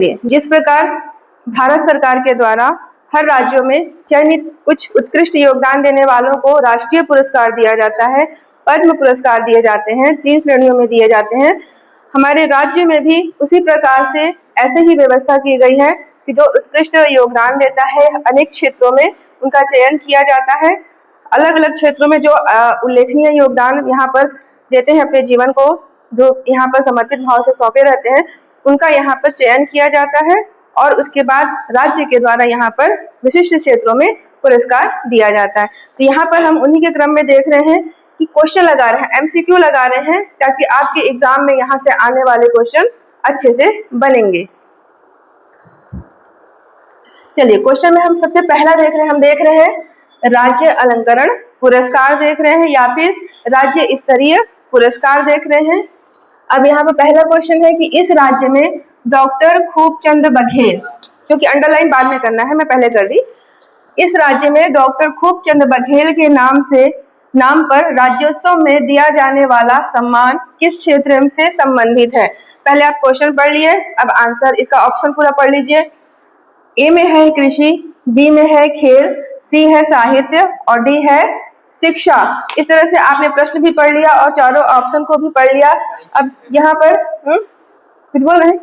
जिस प्रकार भारत सरकार के द्वारा हर राज्यों में चयनित कुछ उत्कृष्ट योगदान देने वालों को राष्ट्रीय पुरस्कार दिया जाता है, पद्म पुरस्कार दिए जाते हैं, 3 श्रेणियों में दिए जाते हैं। हमारे राज्य में भी उसी प्रकार से ऐसे ही व्यवस्था की गई है कि जो उत्कृष्ट योगदान देता है अनेक क्षेत्रों में उनका चयन किया जाता है। अलग अलग क्षेत्रों में जो उल्लेखनीय योगदान यहाँ पर देते हैं, अपने जीवन को जो यहाँ पर समर्पित भाव से सौंपे रहते हैं, उनका यहाँ पर चयन किया जाता है और उसके बाद राज्य के द्वारा यहाँ पर विशिष्ट क्षेत्रों में पुरस्कार दिया जाता है। तो यहाँ पर हम उन्हीं के क्रम में देख रहे हैं कि क्वेश्चन लगा रहे हैं, एमसीक्यू लगा रहे हैं, ताकि आपके एग्जाम में यहाँ से आने वाले क्वेश्चन अच्छे से बनेंगे। चलिए, क्वेश्चन में हम सबसे पहला देख रहे हैं राज्य अलंकरण पुरस्कार देख रहे हैं या फिर राज्य स्तरीय पुरस्कार देख रहे हैं। अब यहाँ पर पहला क्वेश्चन है कि इस राज्य में डॉक्टर खूबचंद बघेल, जो कि अंडरलाइन बाद में करना है, मैं पहले कर दी। इस राज्य में डॉक्टर खूबचंद बघेल के नाम पर राज्योत्सव में दिया जाने वाला सम्मान किस क्षेत्र से संबंधित है? पहले आप क्वेश्चन पढ़ लिए, अब आंसर इसका ऑप्शन पूरा पढ़ लीजिए। ए में है कृषि, बी में है खेल, सी है साहित्य और डी है शिक्षा। इस तरह से आपने प्रश्न भी पढ़ लिया और चारों ऑप्शन को भी पढ़ लिया। अब यहाँ पर कुछ बोल रहे हैं?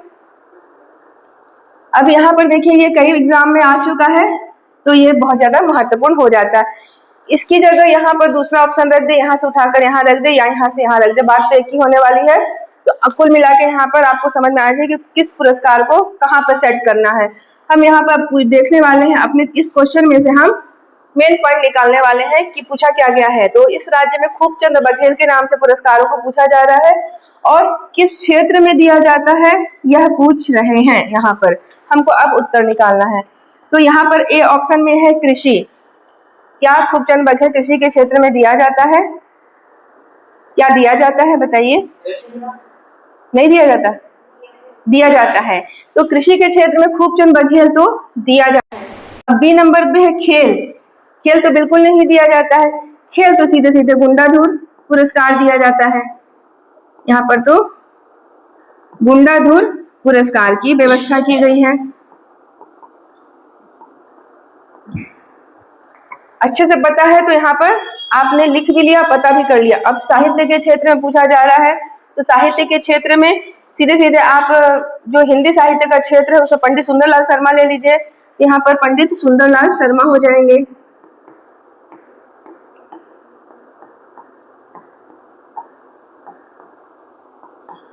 अब यहाँ पर देखिए, ये कई एग्जाम में आ चुका है, तो ये बहुत ज्यादा महत्वपूर्ण हो जाता है। इसकी जगह यहाँ पर दूसरा ऑप्शन रख दे, यहाँ से उठाकर यहाँ रख दे या यहाँ से यहाँ रख दे, बात तो एक ही होने वाली है। तो कुल मिला के यहाँ पर आपको समझ में आ जाए कि किस पुरस्कार को कहाँ पर सेट करना है। हम यहाँ पर देखने वाले हैं, अपने इस क्वेश्चन में से हम मेन पॉइंट निकालने वाले हैं कि पूछा क्या गया है। तो इस राज्य में खूबचंद बघेल के नाम से पुरस्कारों को पूछा जा रहा है और किस क्षेत्र में दिया जाता है यह पूछ रहे हैं। यहाँ पर हमको अब उत्तर निकालना है। तो यहाँ पर ए ऑप्शन में है कृषि। क्या खूबचंद बघेल कृषि के क्षेत्र में दिया जाता है? क्या दिया जाता है बताइए? नहीं दिया जाता? दिया जाता है। तो कृषि के क्षेत्र में खूबचंद बघेल तो दिया जाता है। अब बी नंबर पे है खेल। खेल तो बिल्कुल नहीं दिया जाता है। खेल तो सीधे सीधे गुंडाधुर पुरस्कार दिया जाता है। यहाँ पर तो गुंडाधुर पुरस्कार की व्यवस्था की गई है। अच्छे से पता है तो यहाँ पर आपने लिख भी लिया, पता भी कर लिया। अब साहित्य के क्षेत्र में पूछा जा रहा है, तो साहित्य के क्षेत्र में सीधे सीधे आप जो हिंदी साहित्य का क्षेत्र है उसमें पंडित सुंदरलाल शर्मा ले लीजिए। यहाँ पर पंडित सुंदरलाल शर्मा हो जाएंगे।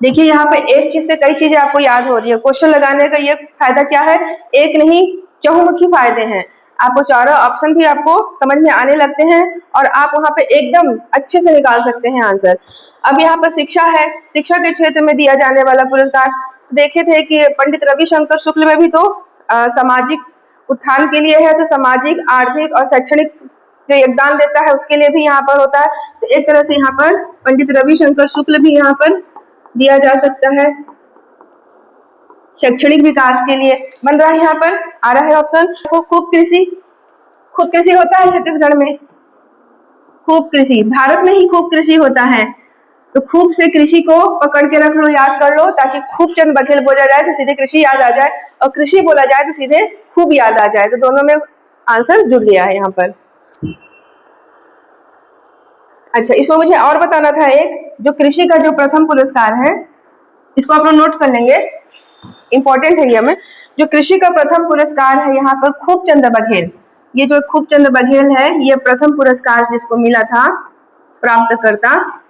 देखिए, यहाँ पे एक चीज से कई चीजें आपको याद हो रही है। क्वेश्चन लगाने का ये फायदा क्या है, एक नहीं चहुमुखी फायदे हैं। आपको चारों ऑप्शन भी आपको समझ में आने लगते हैं और आप वहां पे एकदम अच्छे से निकाल सकते हैं आंसर। अब यहाँ पर शिक्षा है, शिक्षा के क्षेत्र में दिया जाने वाला पुरस्कार देखे थे कि पंडित रविशंकर शुक्ल में भी तो सामाजिक उत्थान के लिए है, तो सामाजिक, आर्थिक और शैक्षणिक जो योगदान देता है उसके लिए भी यहाँ पर होता है। तो एक तरह से यहाँ पर पंडित रविशंकर शुक्ल भी यहाँ पर दिया जा सकता है। शैक्षणिक विकास के लिए बन रहा है, यहाँ पर आ रहा है ऑप्शन। खूब कृषि होता है छत्तीसगढ़ में। खूब कृषि, भारत में ही खूब कृषि होता है। तो खूब से कृषि को पकड़ के रख लो, याद कर लो, ताकि खूबचंद बघेल बोला जाए तो सीधे कृषि याद आ जाए और कृषि बोला जाए तो सीधे खूब याद आ जाए। तो दोनों में आंसर जुड़ गया है यहाँ पर। अच्छा, इसमें मुझे और बताना था एक, जो कृषि का जो प्रथम पुरस्कार है, इसको आप लोग नोट कर लेंगे, इंपॉर्टेंट है ये हमें। जो कृषि का प्रथम पुरस्कार है यहाँ पर खूबचंद बघेल, ये जो खूबचंद बघेल है ये प्रथम पुरस्कार जिसको मिला था, प्राप्तकर्ता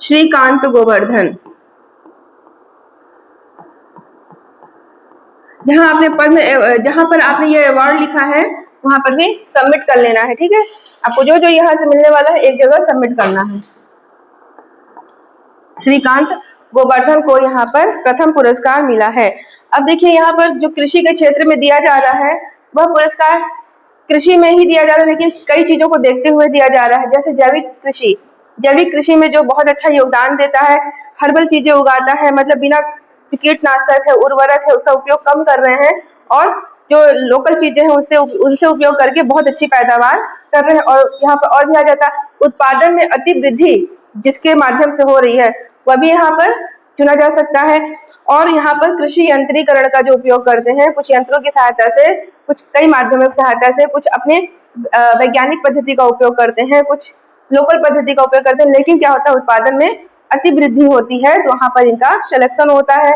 श्रीकांत गोवर्धन। जहां पर आपने ये अवार्ड लिखा है वहां पर भी सबमिट कर लेना है, ठीक है? आपको जो जो यहाँ से मिलने वाला है एक जगह सबमिट करना है। श्रीकांत गोवर्धन को यहाँ पर प्रथम पुरस्कार मिला है। अब देखिए, यहाँ पर जो कृषि के क्षेत्र में दिया जा रहा है वह पुरस्कार कृषि में ही दिया जा रहा है, लेकिन कई चीजों को देखते हुए दिया जा रहा है। जैसे जैविक कृषि में जो बहुत अच्छा योगदान देता है, हर्बल चीजें उगाता है, मतलब बिना कीटनाशक है, उर्वरक है, उसका उपयोग कम कर रहे हैं और जो लोकल चीजें हैं उनसे उपयोग करके बहुत अच्छी पैदावार कर रहे हैं। और यहाँ पर और भी आ जाता है उत्पादन में अति वृद्धि, जिसके माध्यम से हो रही है वह भी यहाँ पर चुना जा सकता है। और यहाँ पर कृषि यंत्रीकरण का जो उपयोग करते हैं, कुछ यंत्रों की सहायता से, कुछ कई माध्यमों की सहायता से, कुछ अपने वैज्ञानिक पद्धति का उपयोग करते हैं, कुछ लोकल पद्धति का उपयोग करते हैं, लेकिन क्या होता है उत्पादन में अति वृद्धि होती है, तो वहां पर इनका सिलेक्शन होता है।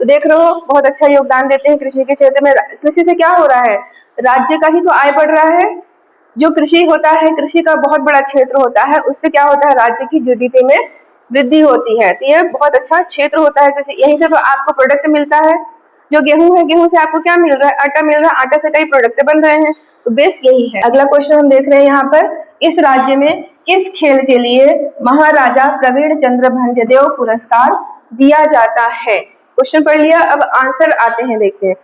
तो देख रहे हो बहुत अच्छा योगदान देते हैं कृषि के क्षेत्र में। कृषि से क्या हो रहा है, राज्य का ही तो आय बढ़ रहा है। जो कृषि होता है, कृषि का बहुत बड़ा क्षेत्र होता है, उससे क्या होता है राज्य की जीडीपी में वृद्धि होती है। तो यह बहुत अच्छा क्षेत्र होता है कृषि। यहीं से तो आपको प्रोडक्ट मिलता है। जो गेहूं है, गेहूं से आपको क्या मिल रहा है, आटा मिल रहा है, आटा से कई प्रोडक्ट बन रहे हैं। तो बेस यही है। अगला क्वेश्चन हम देख रहे हैं यहाँ पर, इस राज्य में किस खेल के लिए महाराजा प्रवीण चंद्र भंजदेव पुरस्कार दिया जाता है। क्वेश्चन पढ़ लिया, अब आंसर आते हैं देखते हैं।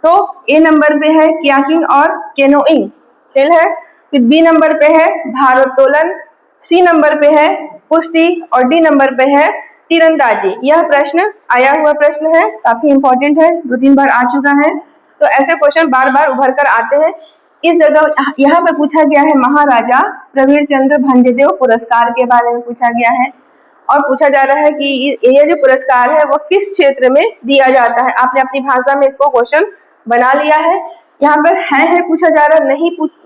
तो ए नंबर पे है कयाकिंग और कैनोइंग खेल है, फिर बी नंबर पे है भारोत्तोलन, सी नंबर पे है कुश्ती और डी नंबर पे है तीरंदाजी। यह प्रश्न आया हुआ प्रश्न है, काफी इंपॉर्टेंट है, 2-3 बार आ चुका है। तो ऐसे क्वेश्चन बार बार उभर कर आते हैं। इस जगह यहाँ पे पूछा गया है महाराजा प्रवीण चंद्र भंजदेव पुरस्कार के बारे में पूछा गया है, और पूछा जा रहा है कि ये जो पुरस्कार है वो किस क्षेत्र में दिया जाता है। आपने अपनी भाषा में इसको क्वेश्चन बना लिया है। यहाँ पर है पूछा जा रहा,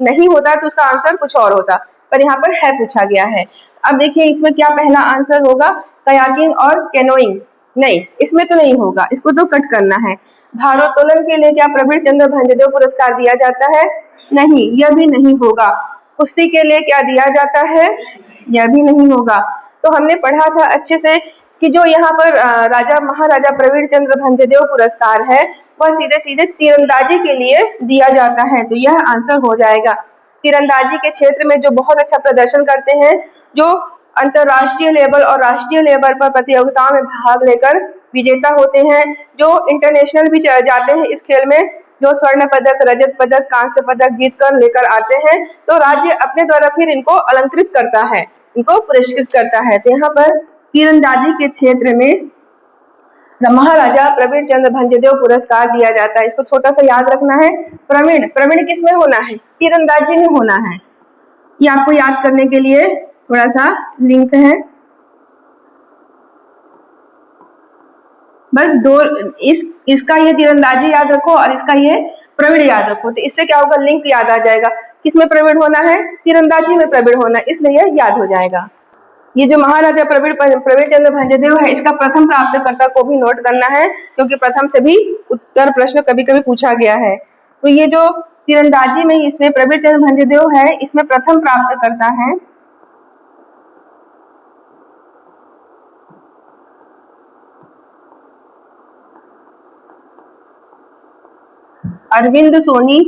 नहीं होता तो उसका आंसर कुछ और होता, पर यहाँ पर है पूछा गया है। अब देखिए इसमें क्या पहला आंसर होगा, कयाकिंग और कैनोइंग। नहीं, इसमें तो नहीं होगा, इसको तो कट करना है। भारोत्तोलन के लिए क्या प्रवीण चंद्र भंजदेव पुरस्कार दिया जाता है, नहीं, यह भी नहीं होगा। कुश्ती के लिए क्या दिया जाता है, यह भी नहीं होगा। तो हमने पढ़ा था अच्छे से कि जो यहाँ पर महाराजा प्रवीण चंद्र भंजदेव पुरस्कार है वह सीधे सीधे तीरंदाजी के लिए दिया जाता है। तो यह आंसर हो जाएगा। तीरंदाजी के क्षेत्र में जो बहुत अच्छा प्रदर्शन करते हैं, जो अंतरराष्ट्रीय लेवल और राष्ट्रीय लेवल पर प्रतियोगिताओं में भाग लेकर विजेता होते हैं, जो इंटरनेशनल भी जाते हैं इस खेल में, जो स्वर्ण पदक, रजत पदक, कांस्य पदक जीत कर लेकर आते हैं, तो राज्य अपने द्वारा फिर इनको अलंकृत करता है, इनको पुरस्कृत करता है। तो यहाँ पर तीरंदाजी के क्षेत्र में महाराजा प्रवीण चंद्र भंजदेव पुरस्कार दिया जाता है। इसको छोटा सा याद रखना है। प्रवीण किस में होना है, तीरंदाजी में होना है। ये आपको याद करने के लिए थोड़ा सा लिंक है, बस दो, इसका ये तीरंदाजी याद रखो और इसका ये प्रवीण याद रखो, तो इससे क्या होगा, लिंक याद आ जाएगा। किसमें प्रवीण होना है, तीरंदाजी में प्रवीण होना है, इसलिए याद हो जाएगा। ये जो महाराजा प्रवीण चंद्र भंजदेव है, इसका प्रथम प्राप्तकर्ता को भी नोट करना है, क्योंकि प्रथम से भी उत्तर प्रश्न कभी कभी पूछा गया है। तो ये जो तीरंदाजी में इसमें प्रवीण चंद्र भंजदेव है, इसमें प्रथम प्राप्तकर्ता है अरविंद सोनी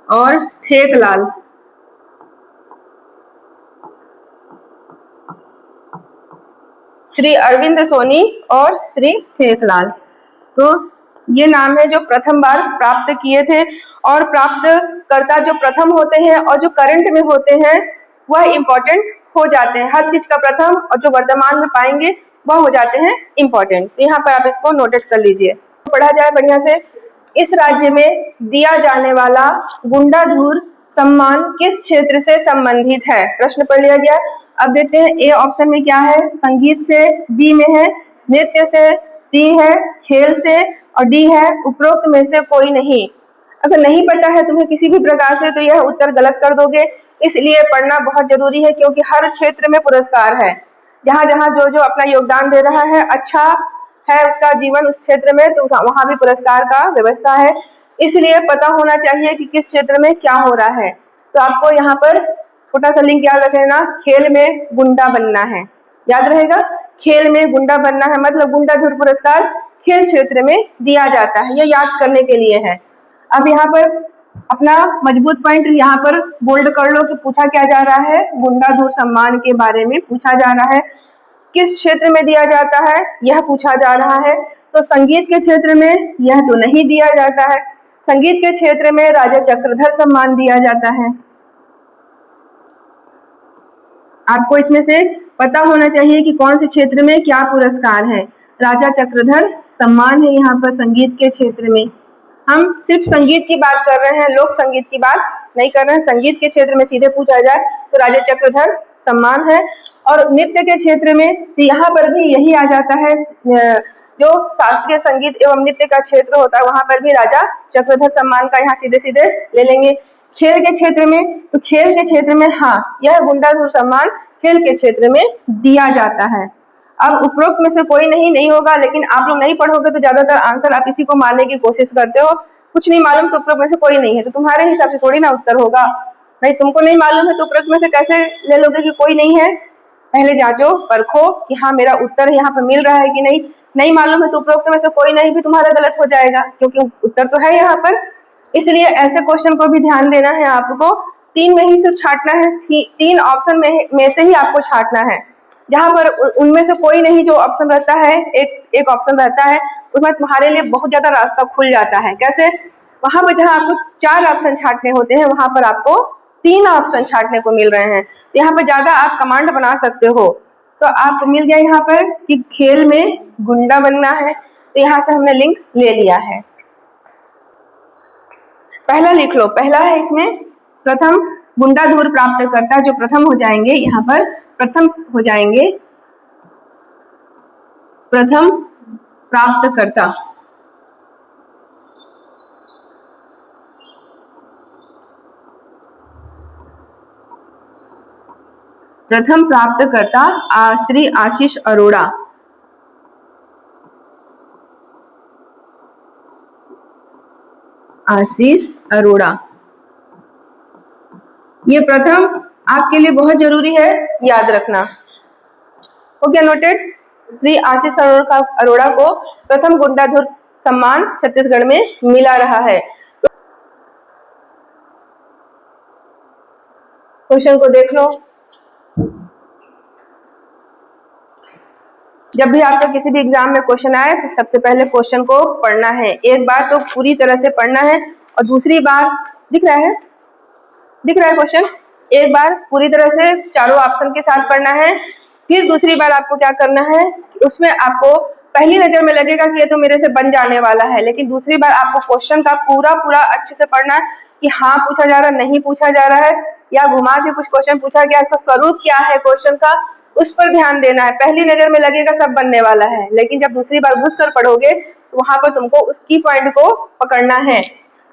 और ठेकलाल। श्री अरविंद सोनी और श्री ठेकलाल, तो ये नाम है जो प्रथम बार प्राप्त किए थे। और प्राप्तकर्ता जो प्रथम होते हैं और जो करंट में होते हैं वह इंपॉर्टेंट हो जाते हैं। हर चीज का प्रथम और जो वर्तमान में पाएंगे वह हो जाते हैं इंपॉर्टेंट। तो यहाँ पर आप इसको नोटेट कर लीजिए। पढ़ा जाए बढ़िया से। इस राज्य में दिया जाने वाला गुंडाधुर सम्मान किस क्षेत्र से संबंधित है, प्रश्न पढ़ लिया गया। अब देखते हैं ए ऑप्शन में क्या है, संगीत से, बी में है नृत्य से, सी है खेल से और डी है उपरोक्त में से कोई नहीं। अगर नहीं पता है तुम्हें किसी भी प्रकार से तो यह उत्तर गलत कर दोगे, इसलिए पढ़ना बहुत जरूरी है, क्योंकि हर क्षेत्र में पुरस्कार है। जहां जहां जो जो अपना योगदान दे रहा है, अच्छा है उसका जीवन उस क्षेत्र में, तो वहां भी पुरस्कार का व्यवस्था है। इसलिए पता होना चाहिए कि किस क्षेत्र में क्या हो रहा है। तो आपको यहाँ पर छोटा सा लिंक याद रख लेना, खेल में गुंडा बनना है, याद रहेगा। खेल में गुंडा बनना है मतलब गुंडाधुर पुरस्कार खेल क्षेत्र में दिया जाता है, यह याद करने के लिए है। अब यहाँ पर अपना मजबूत पॉइंट यहाँ पर बोल्ड कर लो कि पूछा क्या जा रहा है, गुंडाधुर सम्मान के बारे में पूछा जा रहा है। किस क्षेत्र में दिया जाता है यह पूछा जा रहा है। तो संगीत के क्षेत्र में यह तो नहीं दिया जाता है। संगीत के क्षेत्र में राजा चक्रधर सम्मान दिया जाता है। आपको इसमें से पता होना चाहिए कि कौन से क्षेत्र में क्या पुरस्कार है। राजा चक्रधर सम्मान है यहाँ पर संगीत के क्षेत्र में। हम सिर्फ संगीत की बात कर रहे हैं, लोक संगीत की बात नहीं कर रहे हैं। संगीत के क्षेत्र में सीधे पूछा जाए तो राजा चक्रधर सम्मान है। और नृत्य के क्षेत्र में तो यहाँ पर भी यही आ जाता है, जो शास्त्रीय संगीत एवं नृत्य का क्षेत्र होता है वहां पर भी राजा चक्रधर सम्मान का यहाँ सीधे सीधे ले लेंगे। खेल के क्षेत्र में तो खेल के क्षेत्र में हाँ, यह गुंडाधुर सम्मान खेल के क्षेत्र में दिया जाता है। अब उपरोक्त में से कोई नहीं होगा, लेकिन आप लोग नहीं पढ़ोगे तो ज्यादातर आंसर आप इसी को मारने की कोशिश करते हो। कुछ नहीं मालूम तो उपरोक्त में से कोई नहीं है, तो तुम्हारे हिसाब से थोड़ी ना उत्तर होगा। भाई तुमको नहीं मालूम है तो उपरोक्त में से कैसे ले लोगे कि कोई नहीं है। पहले जांचो परखो कि हाँ मेरा उत्तर यहाँ पर मिल रहा है कि नहीं मालूम है तो उपरोक्त में से कोई नहीं भी तुम्हारा गलत हो जाएगा, क्योंकि उत्तर तो है यहाँ पर। इसलिए ऐसे क्वेश्चन को भी ध्यान देना है आपको। 3 में ही सिर्फ छांटना है, 3 ऑप्शन में से ही आपको छांटना है। जहां पर उनमें से कोई नहीं जो ऑप्शन रहता है, एक ऑप्शन रहता है, उसमें तुम्हारे लिए बहुत ज्यादा रास्ता खुल जाता है। कैसे? वहां पर जहां आपको 4 ऑप्शन छांटने होते हैं वहां पर आपको 3 ऑप्शन छांटने को मिल रहे हैं। तो यहाँ पर ज्यादा आप कमांड बना सकते हो। तो आपको मिल गया यहाँ पर कि खेल में गुंडा बनना है, तो यहाँ से हमने लिंक ले लिया है। पहला लिख लो, पहला है इसमें प्रथम गुंडाधुर प्राप्तकर्ता, जो प्रथम हो जाएंगे यहाँ पर, प्रथम हो जाएंगे प्रथम प्राप्तकर्ता। प्रथम प्राप्तकर्ता श्री आशीष अरोड़ा। आशीष अरोड़ा, ये प्रथम आपके लिए बहुत जरूरी है, याद रखना। हो गया नोटेड? श्री आशीष अरोड़ा को प्रथम गुंडाधुर सम्मान छत्तीसगढ़ में मिला रहा है। तो क्वेश्चन को देख लो। जब भी आपका किसी भी एग्जाम में क्वेश्चन आए तो सबसे पहले क्वेश्चन को पढ़ना है। एक बार तो पूरी तरह से पढ़ना है, और दूसरी बार दिख रहा है क्वेश्चन, एक बार पूरी तरह से चारों ऑप्शन के साथ पढ़ना है। फिर दूसरी बार आपको क्या करना है, उसमें आपको पहली नजर में लगेगा कि ये तो मेरे से बन जाने वाला है, लेकिन दूसरी बार आपको क्वेश्चन का पूरा अच्छे से पढ़ना है कि हाँ पूछा जा रहा है, नहीं पूछा जा रहा है, या घुमा के कुछ क्वेश्चन पूछा गया, इसका स्वरूप क्या है क्वेश्चन का, उस पर ध्यान देना है। पहली नजर में लगेगा सब बनने वाला है, लेकिन जब दूसरी बार घुस कर पढ़ोगे तो वहां पर तुमको उस की पॉइंट को पकड़ना है।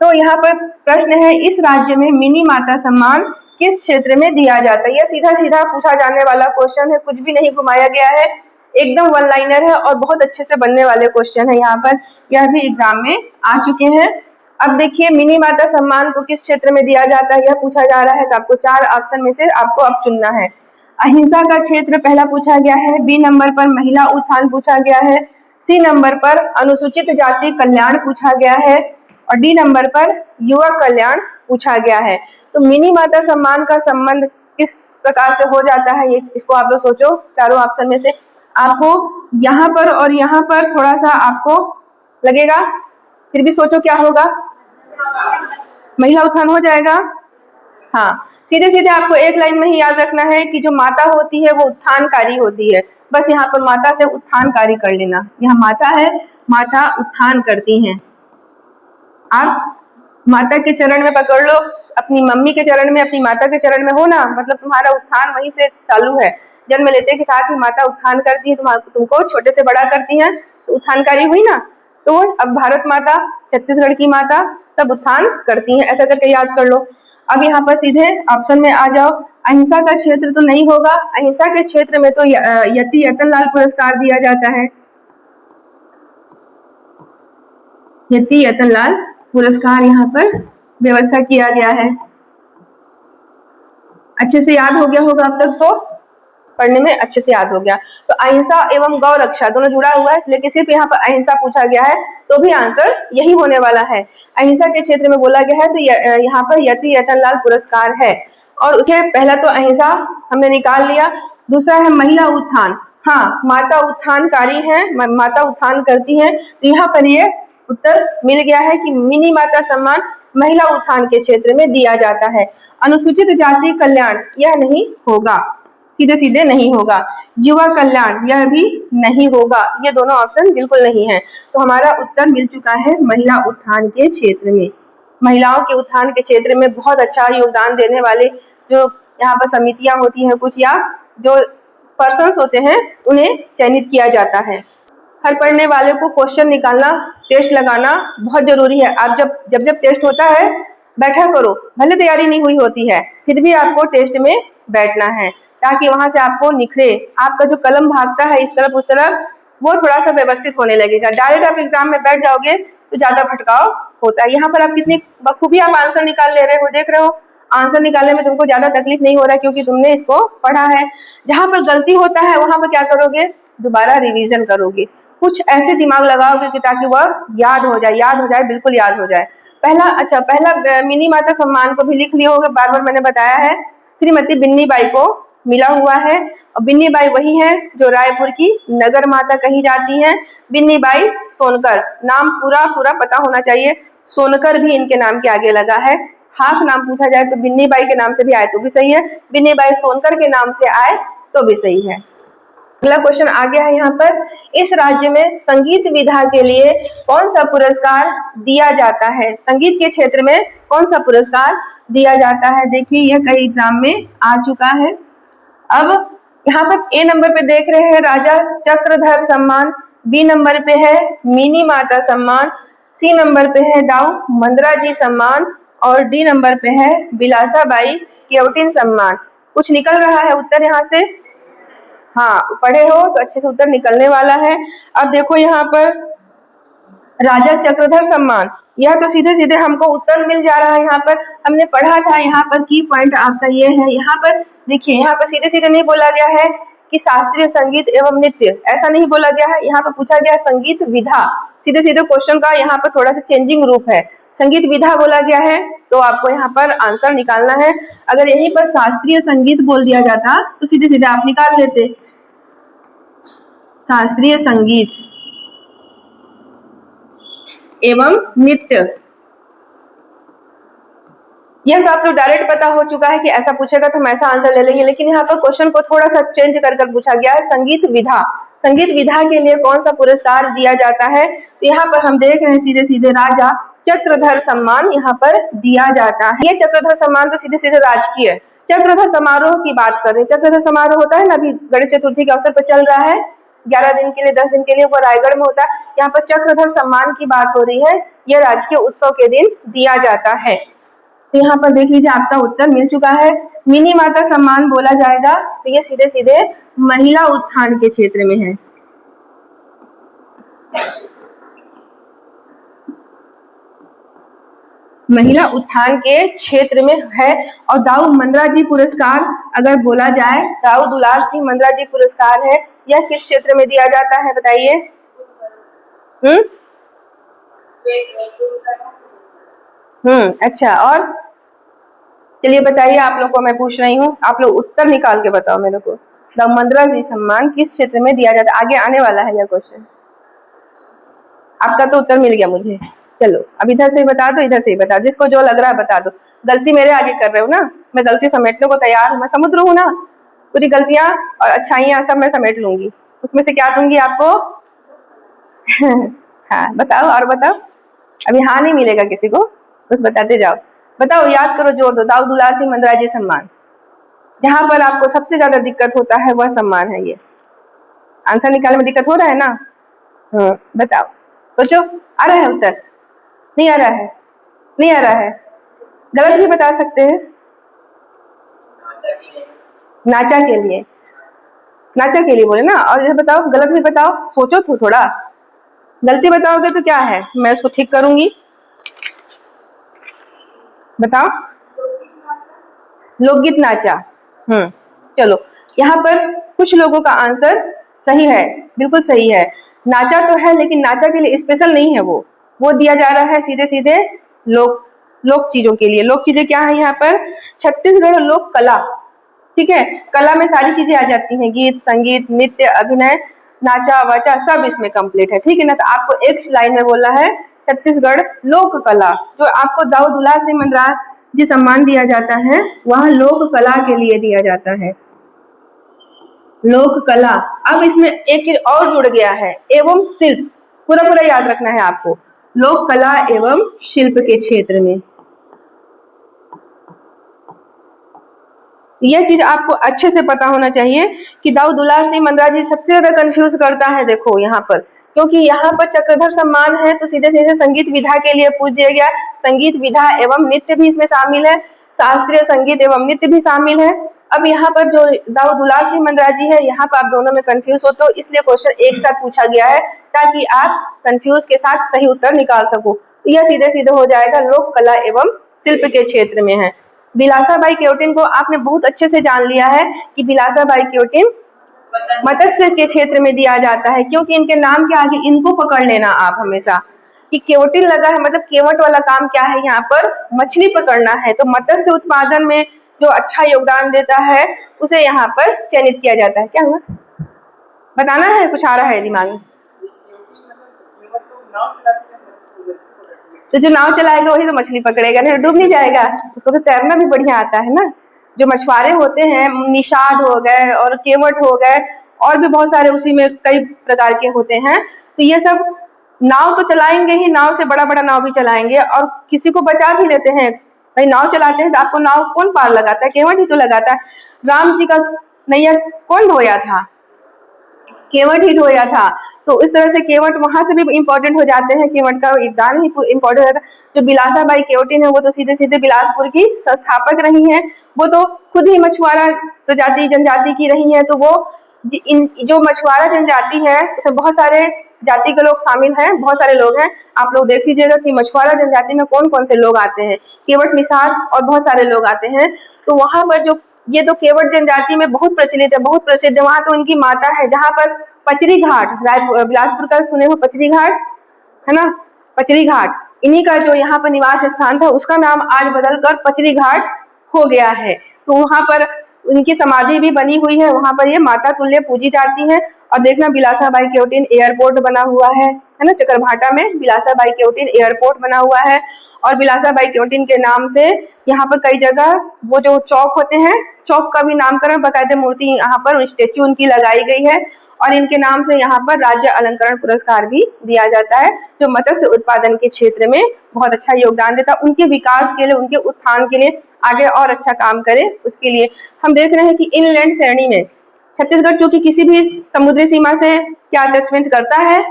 तो यहाँ पर प्रश्न है, इस राज्य में मिनी माता सम्मान किस क्षेत्र में दिया जाता है? यह सीधा पूछा जाने वाला क्वेश्चन है, कुछ भी नहीं घुमाया गया है, एकदम वन लाइनर है और बहुत अच्छे से बनने वाले क्वेश्चन है। यहाँ पर यह भी एग्जाम में आ चुके हैं। अब देखिए, मिनी माता सम्मान को किस क्षेत्र में दिया जाता है, यह पूछा जा रहा है। तो आपको 4 ऑप्शन में से आपको अब चुनना है। अहिंसा का क्षेत्र पहला पूछा गया है, बी नंबर पर महिला उत्थान पूछा गया है, सी नंबर पर अनुसूचित जाति कल्याण पूछा गया है, और डी नंबर पर युवा कल्याण पूछा गया है। तो मिनी माता सम्मान का संबंध किस प्रकार से हो जाता है, इसको आप लोग सोचो। चारों ऑप्शन में से आपको यहाँ पर और यहाँ पर थोड़ा सा आपको लगेगा, फिर भी सोचो क्या होगा। महिला उत्थान हो जाएगा। हाँ, सीधे आपको एक लाइन में ही याद रखना है कि जो माता होती है वो उत्थानकारी होती है। बस यहाँ पर माता से उत्थानकारी कर लेना। यहाँ माता है, माता उत्थान करती हैं। आप माता के चरण में पकड़ लो, अपनी मम्मी के चरण में, अपनी माता के चरण में हो ना, मतलब तुम्हारा उत्थान वहीं से चालू है। जन्म लेते के साथ ही माता उत्थान करती है, तुमको छोटे से बड़ा करती हैं, तो उत्थानकारी हुई ना। तो अब भारत माता, छत्तीसगढ़ की माता सब उत्थान करती हैं, ऐसा करके याद कर लो। अब यहाँ पर सीधे ऑप्शन में आ जाओ। अहिंसा का क्षेत्र तो नहीं होगा, अहिंसा के क्षेत्र में तो यति यतनलाल पुरस्कार दिया जाता है। यति यतनलाल पुरस्कार यहाँ पर व्यवस्था किया गया है। अच्छे से याद हो गया होगा अब तक, तो पढ़ने में अच्छे से याद हो गया। तो अहिंसा एवं गौ रक्षा दोनों जुड़ा हुआ है, लेकिन सिर्फ यहाँ पर अहिंसा पूछा गया है तो भी आंसर यही होने वाला है। अहिंसा के क्षेत्र में बोला गया है तो यहाँ पर यति यतनलाल पुरस्कार है। और उसके पहला तो अहिंसा हमने निकाल लिया। दूसरा है महिला उत्थान। हाँ, माता उत्थानकारी है, माता उत्थान करती है, तो यहाँ पर ये उत्तर मिल गया है कि मिनी माता सम्मान महिला उत्थान के क्षेत्र में दिया जाता है। अनुसूचित जाति कल्याण यह नहीं होगा, सीधे नहीं होगा, युवा कल्याण, यह भी नहीं होगा, ये दोनों ऑप्शन बिल्कुल नहीं है। तो हमारा उत्तर मिल चुका है महिला उत्थान के क्षेत्र में। महिलाओं के उत्थान के क्षेत्र में बहुत अच्छा योगदान देने वाले जो यहाँ पर समितियां होती हैं कुछ, या जो पर्सन्स होते हैं, उन्हें चयनित किया जाता है। हर पढ़ने वाले को क्वेश्चन निकालना, टेस्ट लगाना बहुत जरूरी है। आप जब टेस्ट होता है बैठा करो, भले तैयारी नहीं हुई होती है फिर भी आपको टेस्ट में बैठना है, ताकि वहां से आपको निखरे, आपका जो कलम भागता है इस तरफ उस तरफ, वो थोड़ा सा व्यवस्थित होने लगेगा। डायरेक्ट आप एग्जाम में बैठ जाओगे तो ज्यादा भटकाव होता है। यहाँ पर आप कितनी बखूबी आप आंसर निकाल ले रहे हो, देख रहे हो, आंसर निकालने में तुमको ज्यादा तकलीफ नहीं हो रहा क्योंकि तुमने इसको पढ़ा है। जहां पर गलती होता है वहां पर क्या करोगे, दोबारा रिवीजन करोगे, कुछ ऐसे दिमाग लगाओगे कि ताकि वह याद हो जाए, बिल्कुल याद हो जाए। पहला मिनी माता सम्मान को भी लिख लिए होगे, बार बार मैंने बताया है, श्रीमती बिन्नी बाई को मिला हुआ है। और बिन्नी बाई वही है जो रायपुर की नगर माता कही जाती हैं। बिन्नी बाई सोनकर, नाम पूरा पता होना चाहिए, सोनकर भी इनके नाम के आगे लगा है। हाफ नाम पूछा जाए तो बिन्नी बाई के नाम से भी आए तो भी सही है, बिन्नी बाई सोनकर के नाम से आए तो भी सही है। अगला क्वेश्चन आ गया है यहाँ पर, इस राज्य में संगीत विधा के लिए कौन सा पुरस्कार दिया जाता है? संगीत के क्षेत्र में कौन सा पुरस्कार दिया जाता है? देखिए यह कई एग्जाम में आ चुका है। अब यहाँ पर ए नंबर पे देख रहे हैं राजा चक्रधर सम्मान, बी नंबर पे है मिनी माता सम्मान, सी नंबर पे है दाऊ मंदरा जी सम्मान, और डी नंबर पे है बिलासा बाई केवटिन सम्मान। कुछ निकल रहा है उत्तर यहाँ से? हाँ, पढ़े हो तो अच्छे से उत्तर निकलने वाला है। अब देखो यहाँ पर राजा चक्रधर सम्मान, यह तो सीधे सीधे हमको उत्तर मिल जा रहा है। यहाँ पर हमने पढ़ा था, यहाँ पर की पॉइंट आपका ये है, यहाँ पर देखिए, यहाँ पर सीधे सीधे नहीं बोला गया है कि शास्त्रीय संगीत एवं नृत्य, ऐसा नहीं बोला गया है। यहाँ पर पूछा गया संगीत विधा, सीधे सीधे क्वेश्चन का यहाँ पर थोड़ा सा चेंजिंग रूप है, संगीत विधा बोला गया है, तो आपको यहाँ पर आंसर निकालना है। अगर यहीं पर शास्त्रीय संगीत बोल दिया जाता तो सीधे सीधे आप निकाल लेते, शास्त्रीय संगीत एवं नृत्य। यह तो आप लोग डायरेक्ट पता हो चुका है कि ऐसा पूछेगा तो हम ऐसा आंसर ले लेंगे, लेकिन यहाँ पर क्वेश्चन को थोड़ा सा चेंज कर पूछा गया है, संगीत विधा। संगीत विधा के लिए कौन सा पुरस्कार दिया जाता है? तो यहाँ पर हम देख रहे हैं सीधे सीधे राजा चक्रधर सम्मान यहाँ पर दिया जाता है। ये चक्रधर सम्मान तो सीधे सीधे राजकीय, चक्रधर समारोह की बात कर रहे हैं। चक्रधर समारोह होता है ना, अभी गणेश चतुर्थी के अवसर पर चल रहा है, 11 दिन के लिए 10 दिन के लिए वो रायगढ़ में होता है। यहाँ पर चक्रधर सम्मान की बात हो रही है, यह राजकीय उत्सव के दिन दिया जाता है। तो यहाँ पर देख लीजिए आपका उत्तर मिल चुका है। मिनी माता सम्मान बोला जाएगा तो ये सीधे सीधे महिला उत्थान के क्षेत्र में है। महिला उत्थान के क्षेत्र में है। और दाऊ मंदरा जी पुरस्कार अगर बोला जाए, दाऊ दुलार सिंह मंदरा जी पुरस्कार है, यह किस क्षेत्र में दिया जाता है बताइए? अच्छा, और चलिए बताइए, आप लोग को मैं पूछ रही हूँ, आप लोग उत्तर निकाल के बताओ मेरे को। दाऊ मंदरा जी सम्मान किस क्षेत्र में दिया जाता है? आगे आने वाला है यह क्वेश्चन, आपका तो उत्तर मिल गया मुझे। चलो अब इधर से ही बता दो, इधर से ही बता दो, जिसको जो लग रहा है बता दो। गलती मेरे आगे कर रहे हो ना, मैं गलती समेटने को तैयार हूँ, मैं समुद्र हूँ ना, पूरी गलतियां और अच्छाइयां सब मैं समेट लूंगी, उसमें से क्या दूंगी आपको? हाँ बताओ, और बताओ, अभी हाँ नहीं मिलेगा किसी को, बस बताते जाओ। बताओ, याद करो, जोर दो। दाऊ दुलार सिंह मंदरा जी सम्मान, जहां पर आपको सबसे ज्यादा दिक्कत होता है वह सम्मान है ये। आंसर निकालने में दिक्कत हो रहा है ना? बताओ, सोचो, आ रहा है उत्तर? नहीं आ रहा है? नहीं आ रहा है? गलत भी बता सकते हैं। नाचा के लिए, नाचा के लिए बोले ना। और इधर बताओ, गलत भी बताओ, सोचो तो थोड़ा, गलती बताओगे तो क्या है, मैं उसको ठीक करूंगी। बताओ, लोकगीत नाचा। चलो, यहाँ पर कुछ लोगों का आंसर सही है, बिल्कुल सही है। नाचा तो है, लेकिन नाचा के लिए स्पेशल नहीं है, वो दिया जा रहा है सीधे सीधे लोक चीजों के लिए। लोक चीजें क्या है यहाँ पर? छत्तीसगढ़ लोक कला, ठीक है, कला में सारी चीजें आ जाती हैं, गीत, संगीत, नृत्य, अभिनय, नाचा वाचा, सब इसमें कंप्लीट है, ठीक है ना। तो आपको एक लाइन में बोलना है छत्तीसगढ़ लोक कला। जो आपको दाऊ दुलार सिंह मंदरा जी सम्मान दिया जाता है, वह लोक कला के लिए दिया जाता है, लोक कला। अब इसमें एक चीज और जुड़ गया है, एवं शिल्प। पूरा पूरा याद रखना है आपको, लोक कला एवं शिल्प के क्षेत्र में। यह चीज आपको अच्छे से पता होना चाहिए कि दाऊ दुलार सिंह मंडरा जी सबसे ज्यादा कंफ्यूज करता है। देखो यहाँ पर, क्योंकि यहाँ पर चक्रधर सम्मान है तो सीधे सीधे संगीत विधा के लिए पूछ दिया गया। संगीत विधा एवं नृत्य भी इसमें शामिल है, शास्त्रीय संगीत एवं नृत्य भी शामिल है। अब यहाँ पर जो दाऊ दुलार सिंह मंडरा जी है, यहाँ पर आप दोनों में कंफ्यूज हो तो इसलिए क्वेश्चन एक साथ पूछा गया है ताकि आप कंफ्यूज के साथ सही उत्तर निकाल सको। यह सीधे सीधे हो जाएगा लोक कला एवं शिल्प के क्षेत्र में है। बिलासाबाई केवटिन को आपने बहुत अच्छे से जान लिया है कि बिलासाबाई केवटिन मत्स्य के क्षेत्र में दिया जाता है, क्योंकि इनके नाम के आगे इनको पकड़ लेना आप हमेशा कि केवटिन लगा है, मतलब केवट वाला काम क्या है, यहाँ पर मछली पकड़ना है। तो मत्स्य उत्पादन में जो अच्छा योगदान देता है उसे यहाँ पर चयनित किया जाता है। क्या हुआ बताना है, कुछ आ रहा है दिमाग में? तो जो नाव चलाएगा वही तो मछली पकड़ेगा, नहीं डूब नहीं जाएगा। उसको तो तैरना भी बढ़िया आता है ना। जो मछुआरे होते हैं, निषाद हो गए और केवट हो गए और भी बहुत सारे उसी में कई प्रकार के होते हैं, तो ये सब नाव तो चलाएंगे ही, नाव से बड़ा बड़ा नाव भी चलाएंगे और किसी को बचा भी लेते हैं। भाई नाव चलाते हैं तो आपको नाव कौन पार लगाता है? केवट ही तो लगाता है। राम जी का नैया कौन ढोया था? केवट ही ढोया था। तो इस तरह से केवट वहां से भी इंपॉर्टेंट हो जाते हैं, केवट का योगदान ही इंपॉर्टेंट होता है। जो बिलासाबाई केवटिन है वो तो सीधे सीधे बिलासपुर की संस्थापक रही हैं, वो तो खुद ही मछुआरा प्रजाति जनजाति की रही है। तो वो जो मछुआरा जनजाति है उसमें बहुत सारे जाति के लोग शामिल हैं, बहुत सारे लोग हैं। आप लोग देख लीजिएगा कि मछुआरा जनजाति में कौन कौन से लोग आते हैं, केवट निषाद और बहुत सारे लोग आते हैं। तो वहां पर जो ये तो केवट जनजाति में बहुत प्रचलित है, बहुत प्रसिद्ध है। वहां तो उनकी माता है, जहाँ पर पचरी घाट, बिलासपुर का सुने हो पचरी घाट है ना, पचरी घाट, इन्हीं का जो यहाँ पर निवास स्थान था उसका नाम आज बदलकर पचरी घाट हो गया है। तो वहां पर उनकी समाधि भी बनी हुई है, वहां पर ये माता तुल्य पूजी जाती है। और देखना बिलासाबाई केवटिन एयरपोर्ट बना हुआ है ना, चकरभाटा में बिलासाबाई केवटिन एयरपोर्ट बना हुआ है। और बिलासाबाई केवटिन के नाम से यहाँ पर कई जगह वो जो चौक होते हैं, चौक का भी नामकरण, बाकायदे मूर्ति यहाँ पर स्टेच्यू उनकी लगाई गई है। और इनके नाम से यहाँ पर राज्य अलंकरण पुरस्कार भी दिया जाता है, जो मत्स्य उत्पादन के क्षेत्र में बहुत अच्छा योगदान देता है। उनके विकास के लिए, उनके उत्थान के लिए, आगे और अच्छा काम करे उसके लिए। हम देख रहे हैं कि इनलैंड श्रेणी में छत्तीसगढ़ जो कि किसी भी समुद्री सीमा से क्या अटैचमेंट करता है,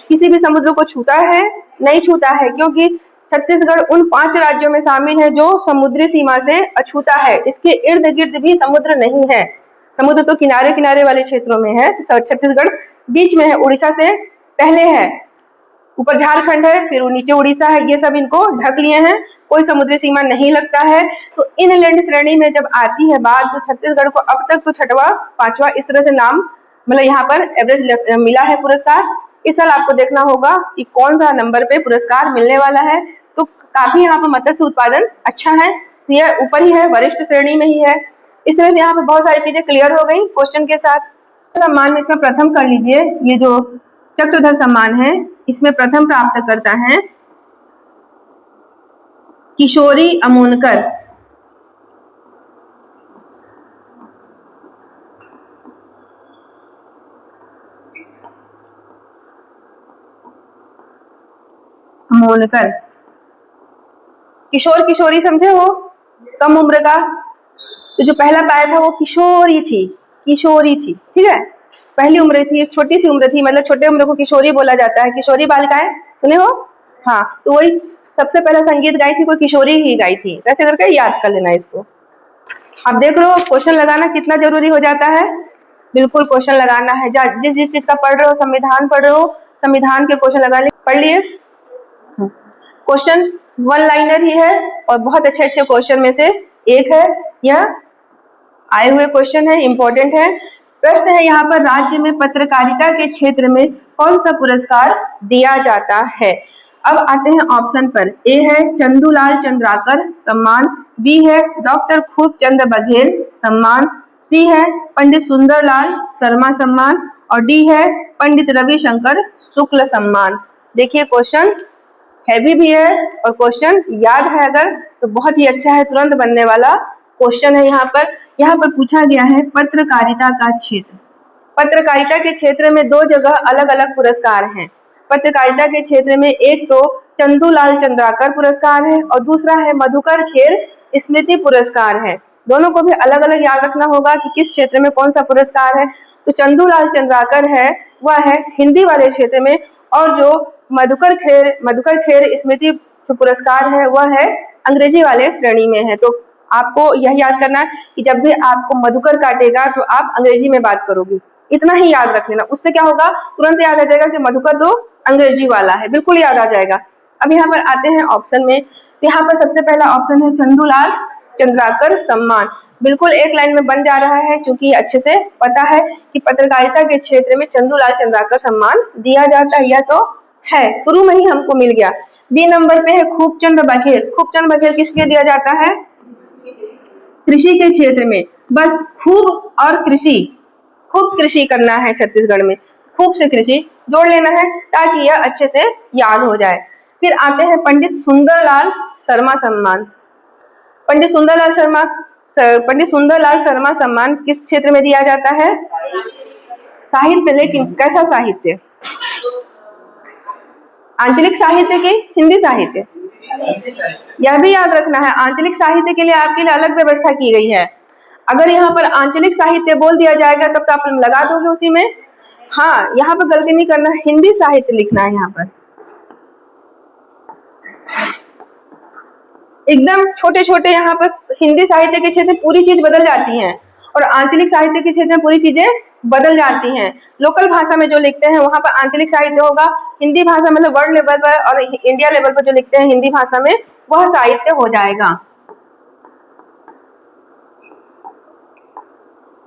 किसी भी समुद्र को छूता है? नहीं छूता है, क्योंकि छत्तीसगढ़ उन 5 राज्यों में शामिल है जो समुद्री सीमा से अछूता है। इसके इर्द गिर्द भी समुद्र नहीं है, समुद्र तो किनारे किनारे वाले क्षेत्रों में है। छत्तीसगढ़ बीच में है, उड़ीसा से पहले है, ऊपर झारखंड है, फिर नीचे उड़ीसा है, ये सब इनको ढक लिए हैं, कोई समुद्री सीमा नहीं लगता है। तो इनलैंड श्रेणी में जब आती है बात, तो छत्तीसगढ़ को अब तक तो 6वां 5वां इस तरह से नाम, मतलब यहाँ पर एवरेज मिला है पुरस्कार। इस साल आपको देखना होगा कि कौन सा नंबर पे पुरस्कार मिलने वाला है। तो काफी यहाँ पर मत्स्य उत्पादन अच्छा है, यह ऊपर ही है, वरिष्ठ श्रेणी में ही है। इस तरह से यहाँ पे बहुत सारी चीजें क्लियर हो गई क्वेश्चन के साथ। सम्मान में इसमें प्रथम कर लीजिए, ये जो चक्रधर सम्मान है इसमें प्रथम प्राप्त करता है किशोरी अमोनकर। अमोनकर, किशोर किशोरी समझे हो, कम उम्र का। तो जो पहला पाया था वो किशोरी थी, किशोरी थी, ठीक है, पहली उम्र थी, छोटी सी उम्र थी, मतलब छोटे उम्र को किशोरी बोला जाता है, किशोरी बालिकाएं सुने हो। हाँ, तो वही सबसे पहला संगीत गाई थी वो किशोरी ही गाई थी। ऐसे करके याद कर लेना इसको। अब देख लो क्वेश्चन लगाना कितना जरूरी हो जाता है, बिल्कुल क्वेश्चन लगाना है। जिस जिस चीज का पढ़ रहे हो, संविधान पढ़ रहे हो, संविधान के क्वेश्चन लगा पढ़ लिए। क्वेश्चन 1 लाइनर ही है और बहुत अच्छे अच्छे क्वेश्चन में से एक है, यह आए हुए क्वेश्चन है, इंपॉर्टेंट है। प्रश्न है यहाँ पर, राज्य में पत्रकारिता के क्षेत्र में कौन सा पुरस्कार दिया जाता है। अब आते हैं ऑप्शन पर। ए है चंदूलाल चंद्राकर सम्मान, बी है डॉक्टर खूबचंद बघेल सम्मान, सी है पंडित सुंदरलाल शर्मा सम्मान और डी है पंडित रविशंकर शुक्ल सम्मान। देखिए क्वेश्चन हैवी भी है और क्वेश्चन याद है अगर तो बहुत ही अच्छा है, तुरंत बनने वाला क्वेश्चन है यहाँ पर पूछा गया है पत्रकारिता का क्षेत्र। पत्रकारिता के क्षेत्र में दो जगह अलग अलग पुरस्कार हैं। पत्रकारिता के क्षेत्र में एक तो चंदूलाल चंद्राकर पुरस्कार है और दूसरा है मधुकर खेर स्मृति पुरस्कार है। दोनों को भी अलग अलग याद रखना होगा कि किस क्षेत्र में कौन सा पुरस्कार है। तो चंदूलाल चंद्राकर है वह है हिंदी वाले क्षेत्र में, और जो मधुकर खेर स्मृति पुरस्कार है वह है अंग्रेजी वाले श्रेणी में है। तो आपको यह याद करना कि जब भी आपको मधुकर काटेगा तो आप अंग्रेजी में बात करोगे, इतना ही याद रख लेना। उससे क्या होगा, तुरंत याद आ जाएगा कि मधुकर तो अंग्रेजी वाला है, बिल्कुल याद आ जाएगा। अब यहाँ पर आते हैं ऑप्शन में। यहाँ पर सबसे पहला ऑप्शन है चंदूलाल चंद्राकर सम्मान। बिल्कुल एक लाइन में बन जा रहा है, क्योंकि अच्छे से पता है कि पत्रकारिता के क्षेत्र में चंदूलाल चंद्राकर सम्मान दिया जाता है, यह तो है, शुरू में ही हमको मिल गया। बी नंबर पे है खूबचंद बघेल। खूबचंद बघेल किस लिए दिया जाता है? कृषि के क्षेत्र में। बस खूब और कृषि, खूब कृषि करना है छत्तीसगढ़ में, खूब से कृषि जोड़ लेना है ताकि यह अच्छे से याद हो जाए। फिर आते हैं पंडित सुंदरलाल शर्मा सम्मान। पंडित सुंदरलाल शर्मा सम्मान किस क्षेत्र में दिया जाता है? साहित्य। लेकिन कैसा साहित्य? आंचलिक साहित्य की हिंदी साहित्य, यह भी याद रखना है। आंचलिक साहित्य के लिए आपके लिए अलग व्यवस्था की गई है। अगर यहाँ पर आंचलिक साहित्य बोल दिया जाएगा तब तो आप लगा दोगे उसी में। हाँ, यहाँ पर गलती नहीं करना, हिंदी साहित्य लिखना है। यहाँ पर एकदम छोटे छोटे यहाँ पर हिंदी साहित्य के क्षेत्र में पूरी चीज बदल जाती है, और आंचलिक साहित्य के क्षेत्र में पूरी चीजें बदल जाती हैं। लोकल भाषा में जो लिखते हैं वहां पर आंचलिक साहित्य होगा, हिंदी भाषा मतलब वर्ल्ड लेवल पर और इंडिया लेवल पर जो लिखते हैं हिंदी भाषा में वह साहित्य हो जाएगा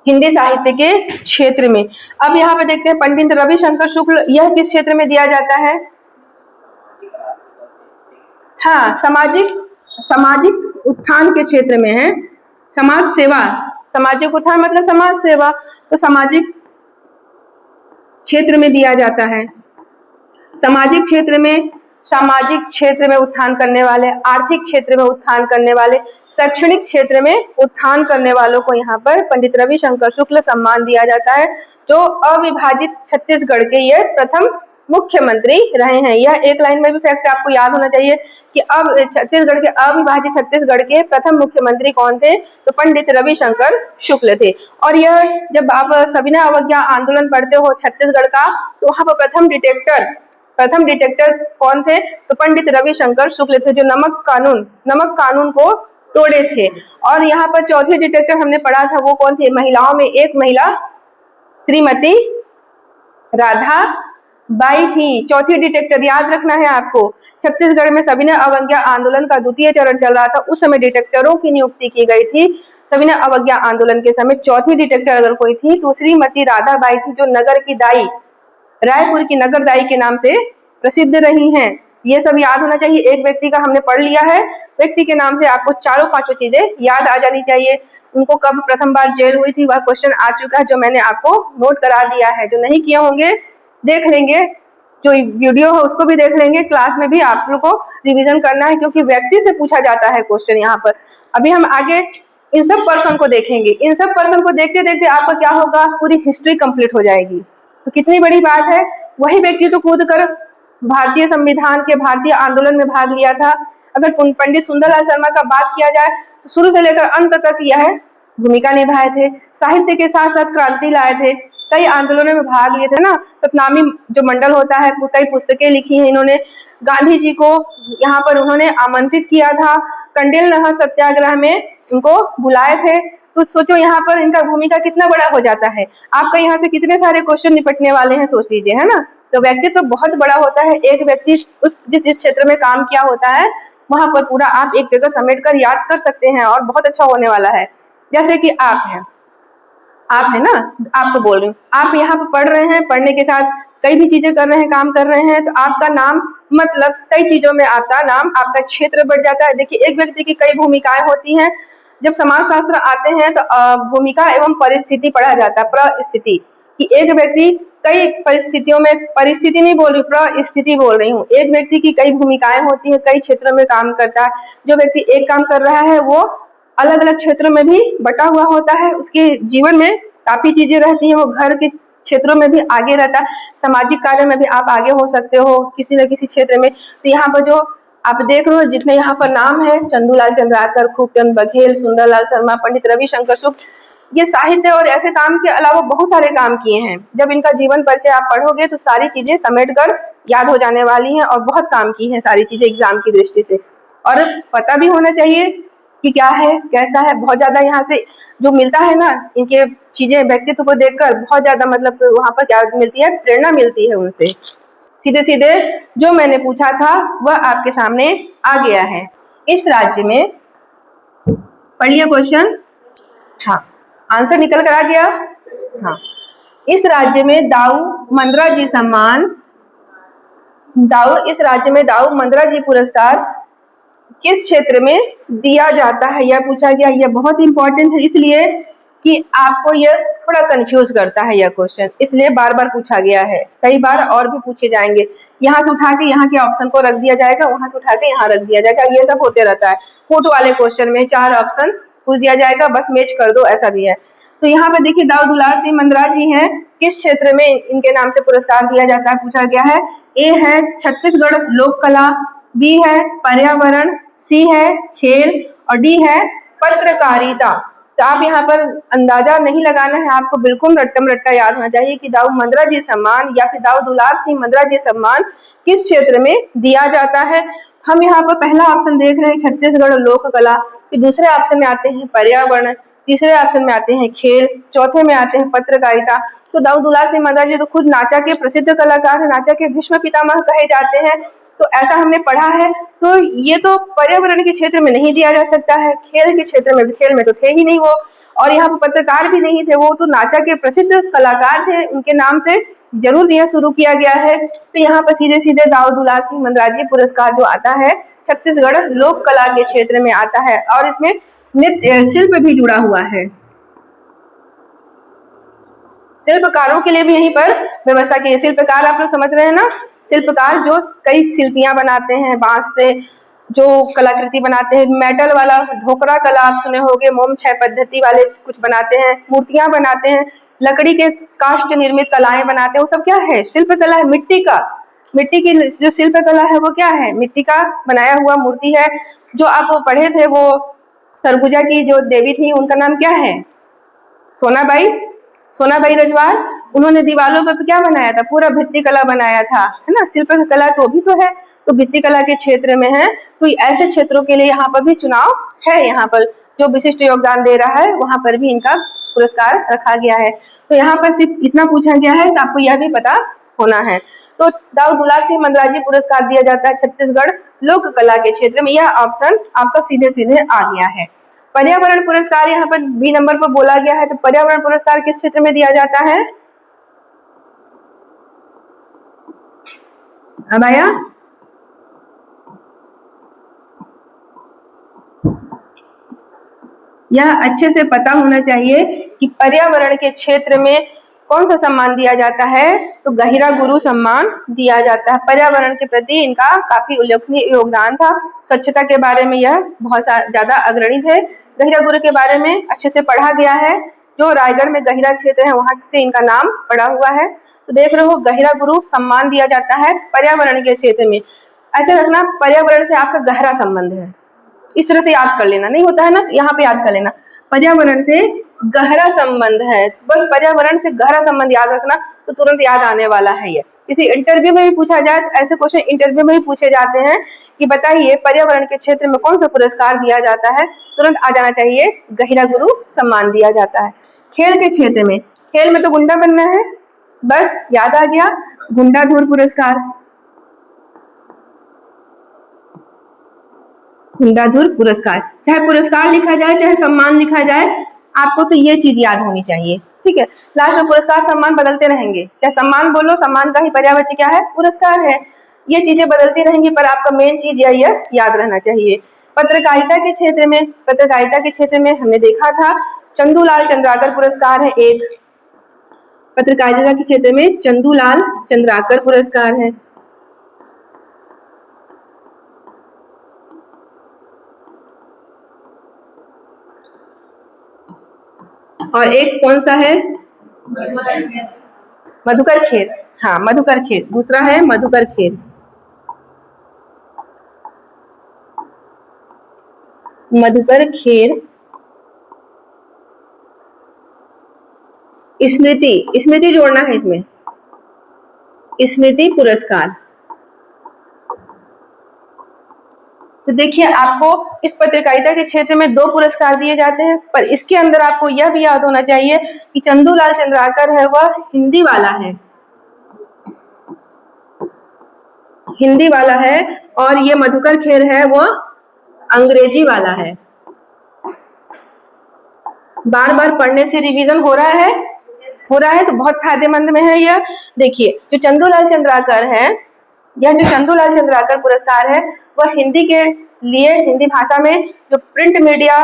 हिंदी साहित्य के क्षेत्र में। अब यहाँ पे देखते हैं पंडित रविशंकर शुक्ल, यह किस क्षेत्र में दिया जाता है? हाँ, सामाजिक उत्थान के क्षेत्र में है। समाज सेवा, सामाजिक उत्थान मतलब समाज सेवा, तो सामाजिक क्षेत्र में दिया जाता है। सामाजिक क्षेत्र में उत्थान करने वाले, आर्थिक क्षेत्र में उत्थान करने वाले, शैक्षणिक क्षेत्र में उत्थान करने वालों को यहाँ पर पंडित रविशंकर शुक्ल सम्मान दिया जाता है, जो अविभाजित छत्तीसगढ़ के ये प्रथम मुख्यमंत्री रहे हैं। यह एक लाइन में भी फैक्ट आपको याद होना चाहिए कि अब अविभाजित छत्तीसगढ़ के प्रथम मुख्यमंत्री कौन थे? तो पंडित रविशंकर शुक्ल थे। और यह जब आप सविनय अवज्ञा आंदोलन पढ़ते हो छत्तीसगढ़ का, तो वहां पर प्रथम डिटेक्टर कौन थे? तो पंडित रविशंकर शुक्ल थे, जो नमक कानून को तोड़े थे। और यहाँ पर चौथी डिटेक्टर हमने पढ़ा था, वो कौन थे? महिलाओं में एक महिला श्रीमती राधा बाई थी। चौथी डिटेक्टर याद रखना है आपको। छत्तीसगढ़ में सविनय अवज्ञा आंदोलन का द्वितीय चरण चल रहा था, उस समय डिटेक्टरों की नियुक्ति की गई थी। सविनय अवज्ञा आंदोलन के समय चौथी डिटेक्टर अगर कोई थी तो श्रीमती राधा बाई थी, जो नगर की दाई, रायपुर की नगर दाई के नाम से प्रसिद्ध रही हैं। ये सब याद होना चाहिए। एक व्यक्ति का हमने पढ़ लिया है, व्यक्ति के नाम से आपको चारों पांचों चीजें याद आ जानी चाहिए। उनको कब प्रथम बार जेल हुई थी वह क्वेश्चन आ चुका है, जो मैंने आपको नोट करा दिया है। जो नहीं किए होंगे देख लेंगे, जो वीडियो है उसको भी देख लेंगे। क्लास में भी आप लोग को रिवीजन करना है, क्योंकि व्यक्ति से पूछा जाता है क्वेश्चन यहाँ पर। अभी हम आगे इन सब पर्सन को देखेंगे। इन सब पर्सन को देखते देखते आपका क्या होगा, पूरी हिस्ट्री कंप्लीट हो जाएगी। तो कितनी बड़ी बात है, वही व्यक्ति तो कूद कर भारतीय संविधान के भारतीय आंदोलन में भाग लिया था। अगर पंडित सुंदरलाल शर्मा का बात किया जाए तो शुरू से लेकर अंत तक यह भूमिका निभाए थे। साहित्य के साथ साथ क्रांति लाए थे, कई आंदोलनों में भाग लिए थे ना। सतनामी जो मंडल होता है, कई पुस्तकें लिखी हैं इन्होंने। गांधी जी को यहाँ पर उन्होंने आमंत्रित किया था, कंडेल नहर सत्याग्रह में उनको बुलाए थे। तो सोचो यहाँ पर इनका भूमिका कितना बड़ा हो जाता है। आपका यहाँ से कितने सारे क्वेश्चन निपटने वाले हैं, सोच लीजिए, है ना। तो व्यक्तित्व तो बहुत बड़ा होता है। एक व्यक्ति जिस क्षेत्र में काम किया होता है वहां पर पूरा आप एक जगह समेट कर याद कर सकते हैं, और बहुत अच्छा होने वाला है। जैसे कि आप है ना, आपको बोल रही हूँ, आप यहाँ पर पढ़ रहे हैं, पढ़ने के साथ कई भी चीजें कर रहे हैं, काम कर रहे हैं, तो आपका नाम मतलब कई चीजों में आपका नाम, आपका क्षेत्र बढ़ जाता है। देखिए, एक व्यक्ति की कई भूमिकाएं होती हैं। जब समाजशास्त्र आते हैं तो भूमिका एवं परिस्थिति पढ़ा जाता है। परिस्थिति कि एक व्यक्ति कई परिस्थितियों में, परिस्थिति नहीं बोल रही, परिस्थिति बोल रही हूँ। एक व्यक्ति की कई भूमिकाएं होती है, कई क्षेत्रों में काम करता है। जो व्यक्ति एक काम कर रहा है वो अलग अलग क्षेत्रों में भी बटा हुआ होता है। उसके जीवन में काफी चीजें रहती हैं, वो घर के क्षेत्रों में भी आगे रहता है, सामाजिक कार्य में भी आप आगे हो सकते हो किसी न किसी क्षेत्र में। तो यहाँ पर जो आप देख रहे हो जितने यहाँ पर नाम है, चंदूलाल चंद्राकर, खूबचंद बघेल, सुंदरलाल शर्मा, पंडित रविशंकर शुक्ल, ये साहित्य और ऐसे काम के अलावा बहुत सारे काम किए हैं। जब इनका जीवन परिचय आप पढ़ोगे तो सारी चीजें समेट कर याद हो जाने वाली हैं, और बहुत काम की हैं सारी चीजें एग्जाम की दृष्टि से, और पता भी होना चाहिए कि क्या है कैसा है। बहुत ज्यादा यहाँ से जो मिलता है ना, इनके चीजें व्यक्तित्व को देखकर बहुत ज्यादा मतलब वहां पर क्या मिलती है, प्रेरणा मिलती है उनसे। सीधे सीधे जो मैंने पूछा था वह आपके सामने आ गया है। इस राज्य में, पढ़िए क्वेश्चन। हाँ, आंसर निकल कर आ गया। हाँ, इस राज्य में दाऊ मंद्रा जी सम्मान, इस राज्य में दाऊ मंद्रा जी पुरस्कार किस क्षेत्र में दिया जाता है, यह पूछा गया। यह बहुत इंपॉर्टेंट है, इसलिए कि आपको यह थोड़ा कंफ्यूज करता है यह क्वेश्चन, इसलिए बार बार पूछा गया है। कई बार और भी पूछे जाएंगे, यहाँ से उठा के यहाँ के ऑप्शन को रख दिया जाएगा, वहां से उठा के यहाँ रख दिया जाएगा, ये सब होते रहता है। फुट वाले क्वेश्चन में 4 ऑप्शन पूछ दिया जाएगा, बस मैच कर दो, ऐसा भी है। तो यहाँ पे देखिए, दाऊ दुलार सिंह मंद्रा जी हैं, किस क्षेत्र में इनके नाम से पुरस्कार दिया जाता है पूछा गया है। ए है छत्तीसगढ़ लोक कला, बी है पर्यावरण, सी है खेल, और डी है पत्रकारिता। तो आप यहाँ पर अंदाजा नहीं लगाना है, आपको बिल्कुल रट्टम रट्टा याद होना चाहिए कि दाऊ मंद्रा जी सम्मान या फिर दाऊ दुलार सिंह मंद्रा जी सम्मान किस क्षेत्र में दिया जाता है। हम यहाँ पर पहला ऑप्शन देख रहे हैं छत्तीसगढ़ लोक कला, फिर दूसरे ऑप्शन में आते हैं पर्यावरण, तीसरे ऑप्शन में आते हैं खेल, चौथे में आते हैं पत्रकारिता। तो दाऊ दुलार सिंह मंद्रा जी तो खुद नाचा के प्रसिद्ध कलाकार है, नाचा के भीष्म पितामह कहे जाते हैं, तो ऐसा हमने पढ़ा है। तो ये तो पर्यावरण के क्षेत्र में नहीं दिया जा सकता है, खेल के क्षेत्र में, खेल में तो थे ही नहीं वो, और यहाँ पर पत्रकार भी नहीं थे, वो तो नाचा के प्रसिद्ध कलाकार थे, उनके नाम से जरूर यह शुरू किया गया है। तो यहाँ पर सीधे सीधे दाऊ दुलार सिंह मंद्रा जी पुरस्कार जो आता है छत्तीसगढ़ लोक कला के क्षेत्र में आता है, और इसमें नृत्य शिल्प भी जुड़ा हुआ है। शिल्पकारों के लिए भी यहीं पर व्यवस्था की है। शिल्पकार आप लोग समझ रहे हैं ना, शिल्पकार जो कई शिल्पियां बनाते हैं, बांस से जो कलाकृति बनाते हैं, मेटल वाला ढोकरा कला आप सुने होंगे, मोम छय पद्धति वाले कुछ बनाते हैं, मूर्तियां बनाते हैं, लकड़ी के काष्ठ निर्मित कलाएं बनाते हैं, वो सब क्या है, शिल्प कला है। मिट्टी की जो शिल्प कला है वो क्या है, मिट्टी का बनाया हुआ मूर्ति है। जो आप पढ़े थे वो सरगुजा की जो देवी थी उनका नाम क्या है, सोनाबाई रजवाड़। उन्होंने दीवालों पर क्या बनाया था, पूरा भित्ति कला बनाया था, है ना। शिल्प कला तो भी तो है, तो भित्ति कला के क्षेत्र में है। तो ऐसे क्षेत्रों के लिए यहाँ पर भी चुनाव है, यहाँ पर जो विशिष्ट योगदान दे रहा है वहां पर भी इनका पुरस्कार रखा गया है। तो यहाँ पर सिर्फ इतना पूछा गया है, तो आपको यह भी पता होना है। तो दाऊ दुलार सिंह मंद्रा जी पुरस्कार दिया जाता है छत्तीसगढ़ लोक कला के क्षेत्र में, यह ऑप्शन आपका सीधे सीधे आ गया है। पर्यावरण पुरस्कार यहाँ पर बी नंबर पर बोला गया है, तो पर्यावरण पुरस्कार किस क्षेत्र में दिया जाता है, अब आया। यह अच्छे से पता होना चाहिए कि पर्यावरण के क्षेत्र में कौन सा सम्मान दिया जाता है, तो गहिरा गुरु सम्मान दिया जाता है। पर्यावरण के प्रति इनका काफी उल्लेखनीय योगदान था, स्वच्छता के बारे में यह बहुत ज्यादा अग्रणी थे। गहिरा गुरु के बारे में अच्छे से पढ़ा गया है, जो रायगढ़ में गहिरा क्षेत्र है वहां से इनका नाम पड़ा हुआ है। तो देख रहे हो, गहिरा गुरु सम्मान दिया जाता है पर्यावरण के क्षेत्र में। ऐसे रखना, पर्यावरण से आपका गहरा संबंध है, इस तरह से याद कर लेना, नहीं होता है ना, यहाँ पे याद कर लेना, पर्यावरण से गहरा संबंध है, बस पर्यावरण से गहरा संबंध याद रखना, तो तुरंत याद आने वाला है ये। किसी इंटरव्यू में भी पूछा जाए, ऐसे क्वेश्चन इंटरव्यू में भी पूछे जाते हैं कि बताइए पर्यावरण के क्षेत्र में कौन सा पुरस्कार दिया जाता है, तुरंत आ जाना चाहिए गहिरा गुरु सम्मान दिया जाता है। खेल के क्षेत्र में, खेल में तो गुंडा बनना है, बस याद आ गया, गुंडाधुर पुरस्कार, गुंडाधुर पुरस्कार। चाहे पुरस्कार लिखा जाए चाहे सम्मान लिखा जाए, आपको तो ये चीज याद होनी चाहिए, ठीक है। लास्ट में पुरस्कार सम्मान बदलते रहेंगे, क्या सम्मान बोलो, सम्मान का ही पर्यायवाची क्या है, पुरस्कार है। ये चीजें बदलती रहेंगी, पर आपका मेन चीज यही है, याद रहना चाहिए। पत्रकारिता के क्षेत्र में, पत्रकारिता के क्षेत्र में हमने देखा था चंदूलाल चंद्राकर पुरस्कार है एक, पत्रकारिता के क्षेत्र में चंदूलाल चंद्राकर पुरस्कार है। और एक कौन सा है? मधुकर खेर। हाँ, मधुकर खेर। दूसरा है मधुकर खेर। मधुकर खेर। स्मृति जोड़ना है इसमें, स्मृति पुरस्कार। तो देखिए, आपको इस पत्रकारिता के क्षेत्र में 2 पुरस्कार दिए जाते हैं, पर इसके अंदर आपको यह भी याद होना चाहिए कि चंदूलाल चंद्राकर है वह हिंदी वाला है, हिंदी वाला है, और ये मधुकर खेर है वो अंग्रेजी वाला है। बार बार पढ़ने से रिवीजन हो रहा है तो बहुत फायदेमंद में है यह। देखिए, जो चंदूलाल चंद्राकर है, यह जो चंदूलाल चंद्राकर पुरस्कार है वह हिंदी के लिए, हिंदी भाषा में जो प्रिंट मीडिया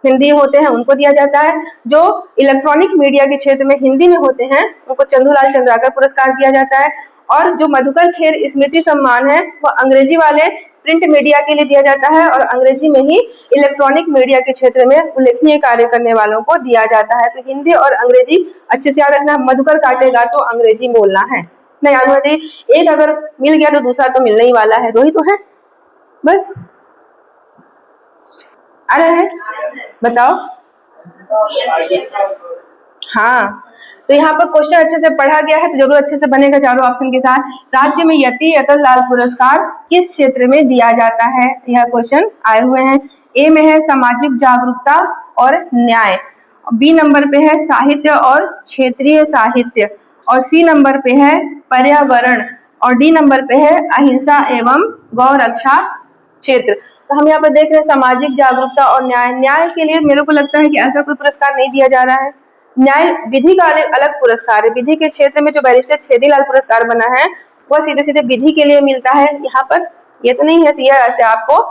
हिंदी होते हैं उनको दिया जाता है। जो इलेक्ट्रॉनिक मीडिया के क्षेत्र में हिंदी में होते हैं उनको चंदूलाल चंद्राकर पुरस्कार दिया जाता है। और जो मधुकर खेर स्मृति सम्मान है वह अंग्रेजी वाले प्रिंट मीडिया के लिए दिया जाता है, और अंग्रेजी में ही इलेक्ट्रॉनिक मीडिया के क्षेत्र में उल्लेखनीय कार्य करने वालों को दिया जाता है। तो हिंदी और अंग्रेजी अच्छे से याद रखना। मधुकर काटेगा तो अंग्रेजी बोलना है, नहीं याद होना चाहिए। एक अगर मिल गया तो दूसरा तो मिलने ही वाला है, 2 ही तो है बस। आ रहा है? बताओ। हाँ, तो यहाँ पर क्वेश्चन अच्छे से पढ़ा गया है तो जरूर अच्छे से बनेगा चारों ऑप्शन के साथ। राज्य में यति अतुल लाल पुरस्कार किस क्षेत्र में दिया जाता है? यह क्वेश्चन आए हुए हैं। ए में है सामाजिक जागरूकता और न्याय, बी नंबर पे है साहित्य और क्षेत्रीय साहित्य, और सी नंबर पे है पर्यावरण, और डी नंबर पे है अहिंसा एवं गौ रक्षा क्षेत्र। तो हम यहाँ पर देख रहे हैं सामाजिक जागरूकता और न्याय। न्याय के लिए मेरे को लगता है कि ऐसा कोई पुरस्कार नहीं दिया जा रहा है। न्याय विधि का अलग पुरस्कार है। विधि के क्षेत्र में जो बैरिस्टर छेदीलाल पुरस्कार बना है वह सीधे सीधे विधि के लिए मिलता है। यहाँ पर ये तो नहीं है, तो यह ऐसे आपको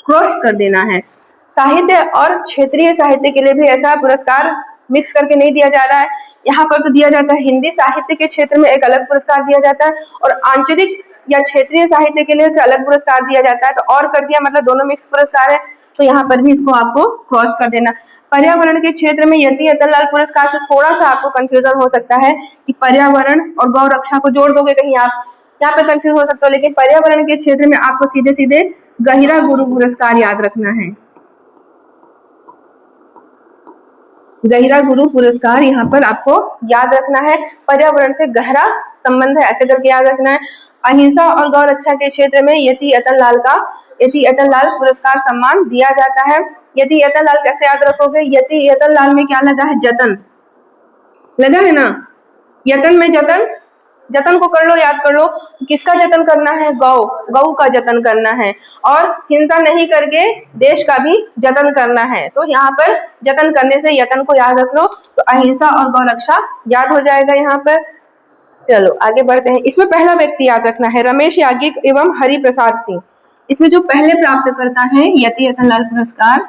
क्रॉस कर देना है। साहित्य और क्षेत्रीय साहित्य के लिए भी ऐसा पुरस्कार मिक्स करके नहीं दिया जा रहा है। यहाँ पर तो दिया जाता है हिंदी साहित्य के क्षेत्र में एक अलग पुरस्कार दिया जाता है, और आंचलिक या क्षेत्रीय साहित्य के लिए अलग पुरस्कार दिया जाता है। तो और कर दिया मतलब दोनों मिक्स पुरस्कार है, तो यहाँ पर भी इसको आपको क्रॉस कर देना। पर्यावरण के क्षेत्र में यति अतुल लाल पुरस्कार से थोड़ा सा आपको कंफ्यूजन हो सकता है कि पर्यावरण और गौ रक्षा को जोड़ दोगे कहीं आप, यहाँ पे कंफ्यूज हो सकते हो। लेकिन पर्यावरण के क्षेत्र में आपको सीधे सीधे गहिरा गुरु पुरस्कार याद रखना है। गहिरा गुरु पुरस्कार यहाँ पर आपको याद रखना है। पर्यावरण से गहरा संबंध है, ऐसे करके याद रखना है। अहिंसा और गौ रक्षा के क्षेत्र में यति अतुल लाल पुरस्कार सम्मान दिया जाता है। यति अतुल लाल कैसे याद रखोगे? यति अतुल लाल में क्या लगा है? जतन लगा है ना। यतन में जतन को कर लो, याद कर लो। किसका जतन करना है? गौ का जतन करना है, और हिंसा नहीं करके देश का भी जतन करना है। तो यहाँ पर जतन करने से यतन को याद रख लो, तो अहिंसा और गौ रक्षा याद हो जाएगा यहाँ पर। चलो आगे बढ़ते हैं। इसमें पहला व्यक्ति याद रखना है रमेश याज्ञिक एवं हरि प्रसाद सिंह। इसमें जो पहले प्राप्तकर्ता है यति अतुल लाल पुरस्कार,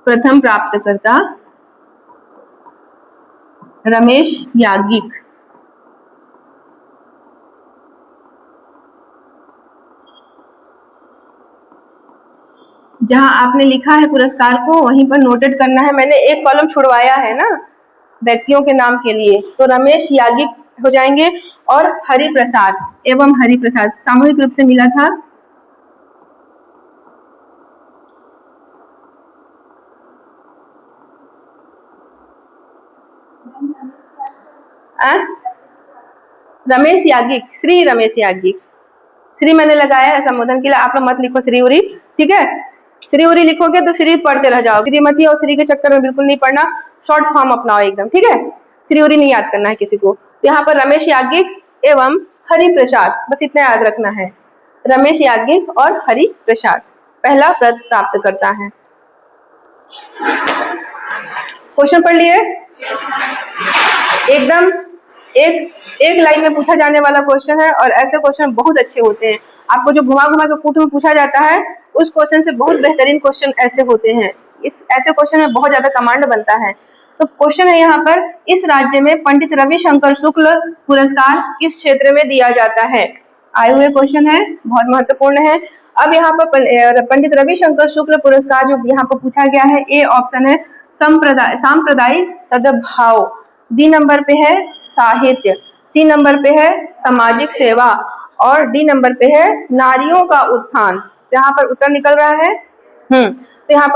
प्रथम प्राप्तकर्ता रमेश याज्ञिक। जहां आपने लिखा है पुरस्कार को वहीं पर नोटेड करना है। मैंने एक कॉलम छुड़वाया है ना व्यक्तियों के नाम के लिए, तो रमेश याज्ञिक हो जाएंगे, और हरि प्रसाद एवं हरि प्रसाद सामूहिक रूप से मिला था। रमेश याज्ञिक, श्री रमेश याज्ञिक। श्री मैंने लगाया है संबोधन के लिए, आप लोग मत लिखो श्री उरी, ठीक है। श्री उरी लिखोगे तो श्री पढ़ते रह जाओ। श्रीमती और श्री के चक्कर में बिल्कुल नहीं पढ़ना, शॉर्ट फॉर्म अपनाओ एकदम, ठीक है। श्री उरी नहीं याद करना है किसी को। तो यहाँ पर रमेश याज्ञिक एवं हरि प्रसाद, बस इतना याद रखना है। रमेश याज्ञिक और हरि प्रसाद पहला प्राप्त करता है। क्वेश्चन पढ़ लिए एकदम एक लाइन में पूछा जाने वाला क्वेश्चन है, और ऐसे क्वेश्चन बहुत अच्छे होते हैं। आपको जो घुमा घुमा के कूट में पूछा जाता है उस क्वेश्चन से बहुत बेहतरीन क्वेश्चन ऐसे होते हैं। ऐसे क्वेश्चन में बहुत ज्यादा कमांड बनता है। तो क्वेश्चन है यहाँ पर, इस राज्य में पंडित रविशंकर शुक्ल पुरस्कार किस क्षेत्र में दिया जाता है? आए हुए क्वेश्चन है, बहुत महत्वपूर्ण है। अब यहाँ पर पंडित रविशंकर शुक्ल पुरस्कार जो यहाँ पर पूछा गया है, ए ऑप्शन है सांप्रदायिक सद्भाव, बी नंबर पे है साहित्य, सी नंबर पे है सामाजिक सेवा और डी नंबर पे है नारियों का उत्थान। यहाँ पर उत्तर निकल रहा है। तो यहाँ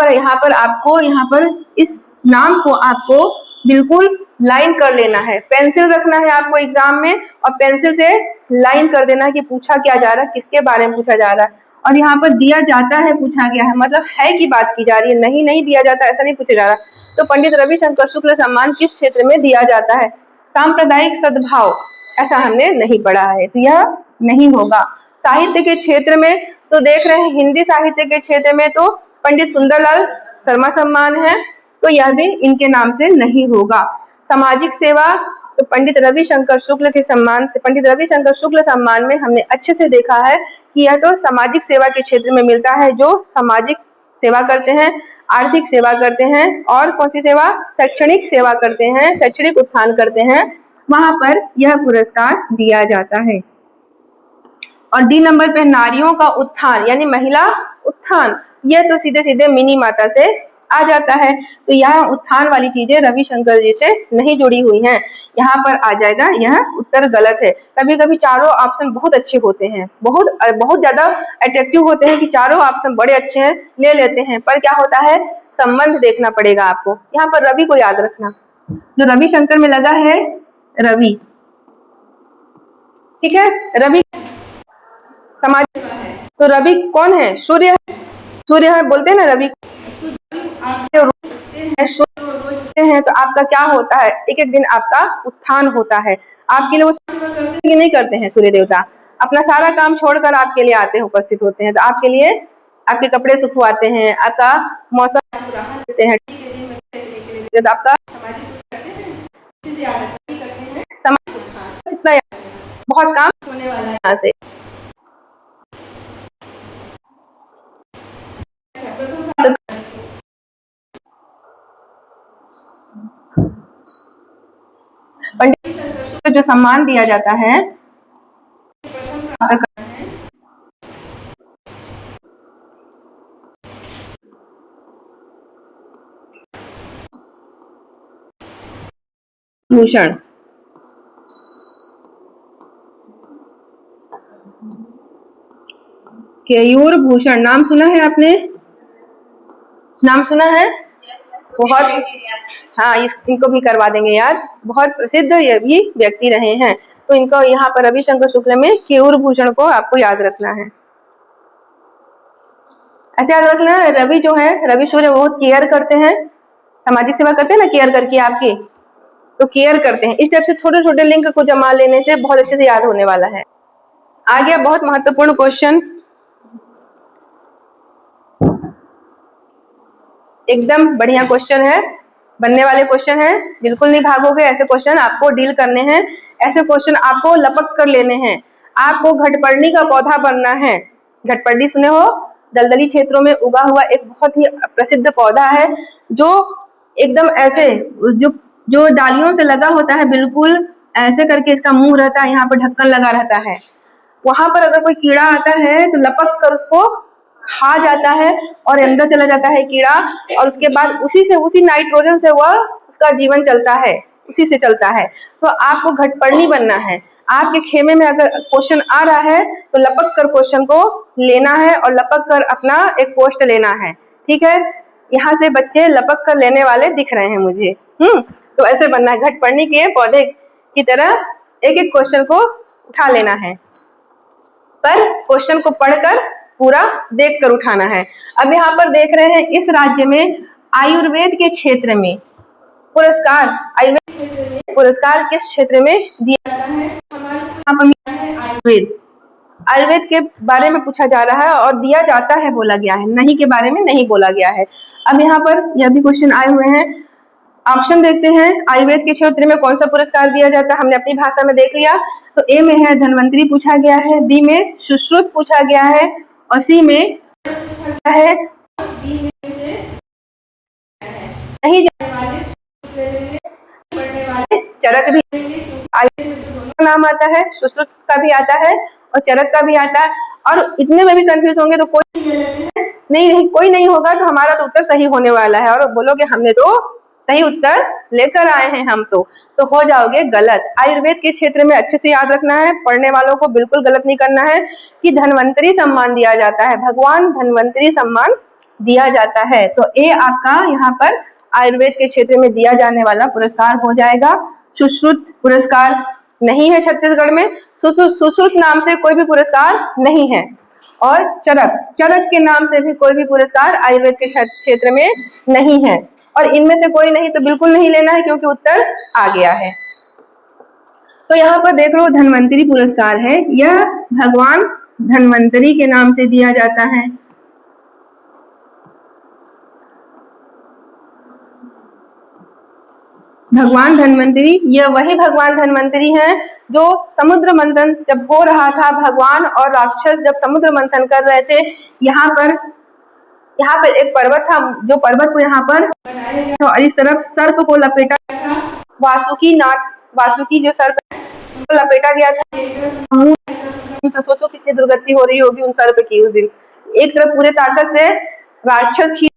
पर इस नाम को आपको बिल्कुल लाइन कर लेना है, पेंसिल रखना है आपको एग्जाम में और पेंसिल से लाइन कर देना कि पूछा क्या जा रहा है, किसके बारे में पूछा जा रहा है। और यहाँ पर दिया जाता है पूछा गया है, मतलब है की बात की जा रही है, नहीं दिया जाता ऐसा नहीं पूछा जा रहा। तो पंडित रविशंकर शुक्ल सम्मान किस क्षेत्र में दिया जाता है? सांप्रदायिक सद्भाव, ऐसा हमने नहीं पढ़ा है, तो यह नहीं होगा। साहित्य के क्षेत्र में तो देख रहे हैं, हिंदी साहित्य के क्षेत्र में तो पंडित सुंदरलाल शर्मा सम्मान है, तो यह भी इनके नाम से नहीं होगा। सामाजिक सेवा तो पंडित रविशंकर शुक्ल के सम्मान से, पंडित रविशंकर शुक्ल सम्मान में हमने अच्छे से देखा है कि यह तो सामाजिक सेवा के क्षेत्र में मिलता है, जो सामाजिक सेवा करते हैं, आर्थिक सेवा करते हैं और कौन सी सेवा? शैक्षणिक सेवा करते हैं, शैक्षणिक उत्थान करते हैं, वहां पर यह पुरस्कार दिया जाता है। और डी नंबर पे नारियों का उत्थान यानी महिला उत्थान, यह तो सीधे सीधे मिनी माता से आ जाता है। तो यहाँ उत्थान वाली चीजें रविशंकर जी से नहीं जुड़ी हुई हैं, यहाँ पर आ जाएगा, यह उत्तर गलत है। कभी कभी चारों ऑप्शन बहुत अच्छे होते हैं, बहुत ज्यादा अट्रैक्टिव होते हैं कि चारों ऑप्शन बड़े अच्छे हैं, ले लेते हैं, पर क्या होता है, संबंध देखना पड़ेगा आपको। यहाँ पर रवि को याद रखना, जो रविशंकर में लगा है रवि, ठीक है, रवि समाज, तो रवि कौन है? सूर्य है, बोलते हैं ना रवि हैं, तो आपका क्या होता है, एक एक दिन आपका उत्थान होता है। आपके लिए वो करते हैं नहीं करते हैं? सूर्य देवता अपना सारा काम छोड़कर आपके लिए आते हैं, उपस्थित होते हैं, तो आपके लिए आपके कपड़े सुखवाते हैं, आपका मौसम देते हैं, तो आपका इतना बहुत काम होने वाला है यहाँ से। पंडित जो सम्मान दिया जाता है भूषण, केयूर भूषण, नाम सुना है आपने? नाम सुना है? बहुत, हाँ, इनको भी करवा देंगे याद, बहुत प्रसिद्ध ये भी व्यक्ति रहे हैं। तो इनको यहाँ पर रविशंकर शुक्ल में केयूर भूषण को आपको याद रखना है। ऐसे याद रखना, रवि जो है, रवि सूर्य बहुत केयर करते हैं, सामाजिक सेवा करते हैं ना, केयर करके आपकी, तो केयर करते हैं। इस टाइप से छोटे छोटे लिंक को जमा लेने से बहुत अच्छे से याद होने वाला है। आ गया बहुत महत्वपूर्ण क्वेश्चन, एकदम बढ़िया क्वेश्चन है, बनने वाले क्वेश्चन है, बिल्कुल नहीं भागोगे, ऐसे क्वेश्चन आपको डील करने हैं, ऐसे क्वेश्चन आपको लपक कर लेने हैं। आपको घटपर्णी का पौधा बनना है। घटपर्णी सुने हो? दलदली क्षेत्रों में उगा हुआ एक बहुत ही प्रसिद्ध पौधा है, जो एकदम ऐसे जो डालियों से लगा होता है, बिल्कुल ऐसे करके इसका मुंह रहता है, यहाँ पर ढक्कन लगा रहता है। वहां पर अगर कोई कीड़ा आता है तो लपक कर उसको खा जाता है और अंदर चला जाता है कीड़ा, और उसके बाद उसी नाइट्रोजन से वह उसका जीवन चलता है, उसी से चलता है। तो आपको घटपर्णी बनना है। आपके खेमे में अगर क्वेश्चन आ रहा है तो लपक कर क्वेश्चन को लेना है और लपक कर अपना एक पोस्ट लेना है, ठीक है? यहाँ से बच्चे लपक कर लेने वाले दिख रहे हैं मुझे। तो ऐसे बनना है, घटपर्णी के पौधे की तरह एक एक क्वेश्चन को उठा लेना है, पर क्वेश्चन को पढ़कर पूरा देखकर उठाना है। अब यहाँ पर देख रहे हैं, इस राज्य में आयुर्वेद के क्षेत्र में पुरस्कार, पुरस्कार किस क्षेत्र में दिया जाता है? यहाँ पर आयुर्वेद के बारे में पूछा जा रहा है और दिया जाता है बोला गया है, नहीं के बारे में नहीं बोला गया है। अब यहाँ पर यह भी क्वेश्चन आए हुए हैं, ऑप्शन देखते हैं। आयुर्वेद के क्षेत्र में कौन सा पुरस्कार दिया जाता है, हमने अपनी भाषा में देख लिया। तो ए में है धन्वंतरी पूछा गया है, बी में सुश्रुत पूछा गया है और सी में पूछा गया है, नहीं चरक भी आयुर्वेद में दोनों नाम आता है, सुश्रुत का भी आता है और चरक का भी आता है। और इतने में भी कंफ्यूज होंगे तो कोई नहीं कोई नहीं होगा तो हमारा तो उत्तर सही होने वाला है, और बोलोगे हमने तो सही उत्तर लेकर आए हैं हम तो हो जाओगे गलत। आयुर्वेद के क्षेत्र में अच्छे से याद रखना है, पढ़ने वालों को बिल्कुल गलत नहीं करना है कि धन्वंतरी सम्मान दिया जाता है, भगवान धन्वंतरी सम्मान दिया जाता है। तो ये आपका यहाँ पर आयुर्वेद के क्षेत्र में दिया जाने वाला पुरस्कार हो जाएगा। सुश्रुत पुरस्कार नहीं है छत्तीसगढ़ में, सुश्रुत नाम से कोई भी पुरस्कार नहीं है। और चरक के नाम से भी कोई भी पुरस्कार आयुर्वेद के क्षेत्र में नहीं है। और इनमें से कोई नहीं तो बिल्कुल नहीं लेना है क्योंकि उत्तर आ गया है। तो यहाँ पर देख लो धन्वंतरी पुरस्कार है, यह भगवान धन्वंतरी के नाम से दिया जाता है। भगवान धन्वंतरी, यह वही भगवान धन्वंतरी हैं जो समुद्र मंथन जब हो रहा था, भगवान और राक्षस जब समुद्र मंथन कर रहे थे, यहाँ पर एक पर्वत था, जो पर्वत को यहाँ पर और इस तरफ सर्प को लपेटा था, वासुकी जो सर्प को लपेटा गया था। तो सोचो कितनी दुर्गति हो रही होगी उन सर्प की उस दिन। एक तरफ पूरे ताकत से राक्षस खींच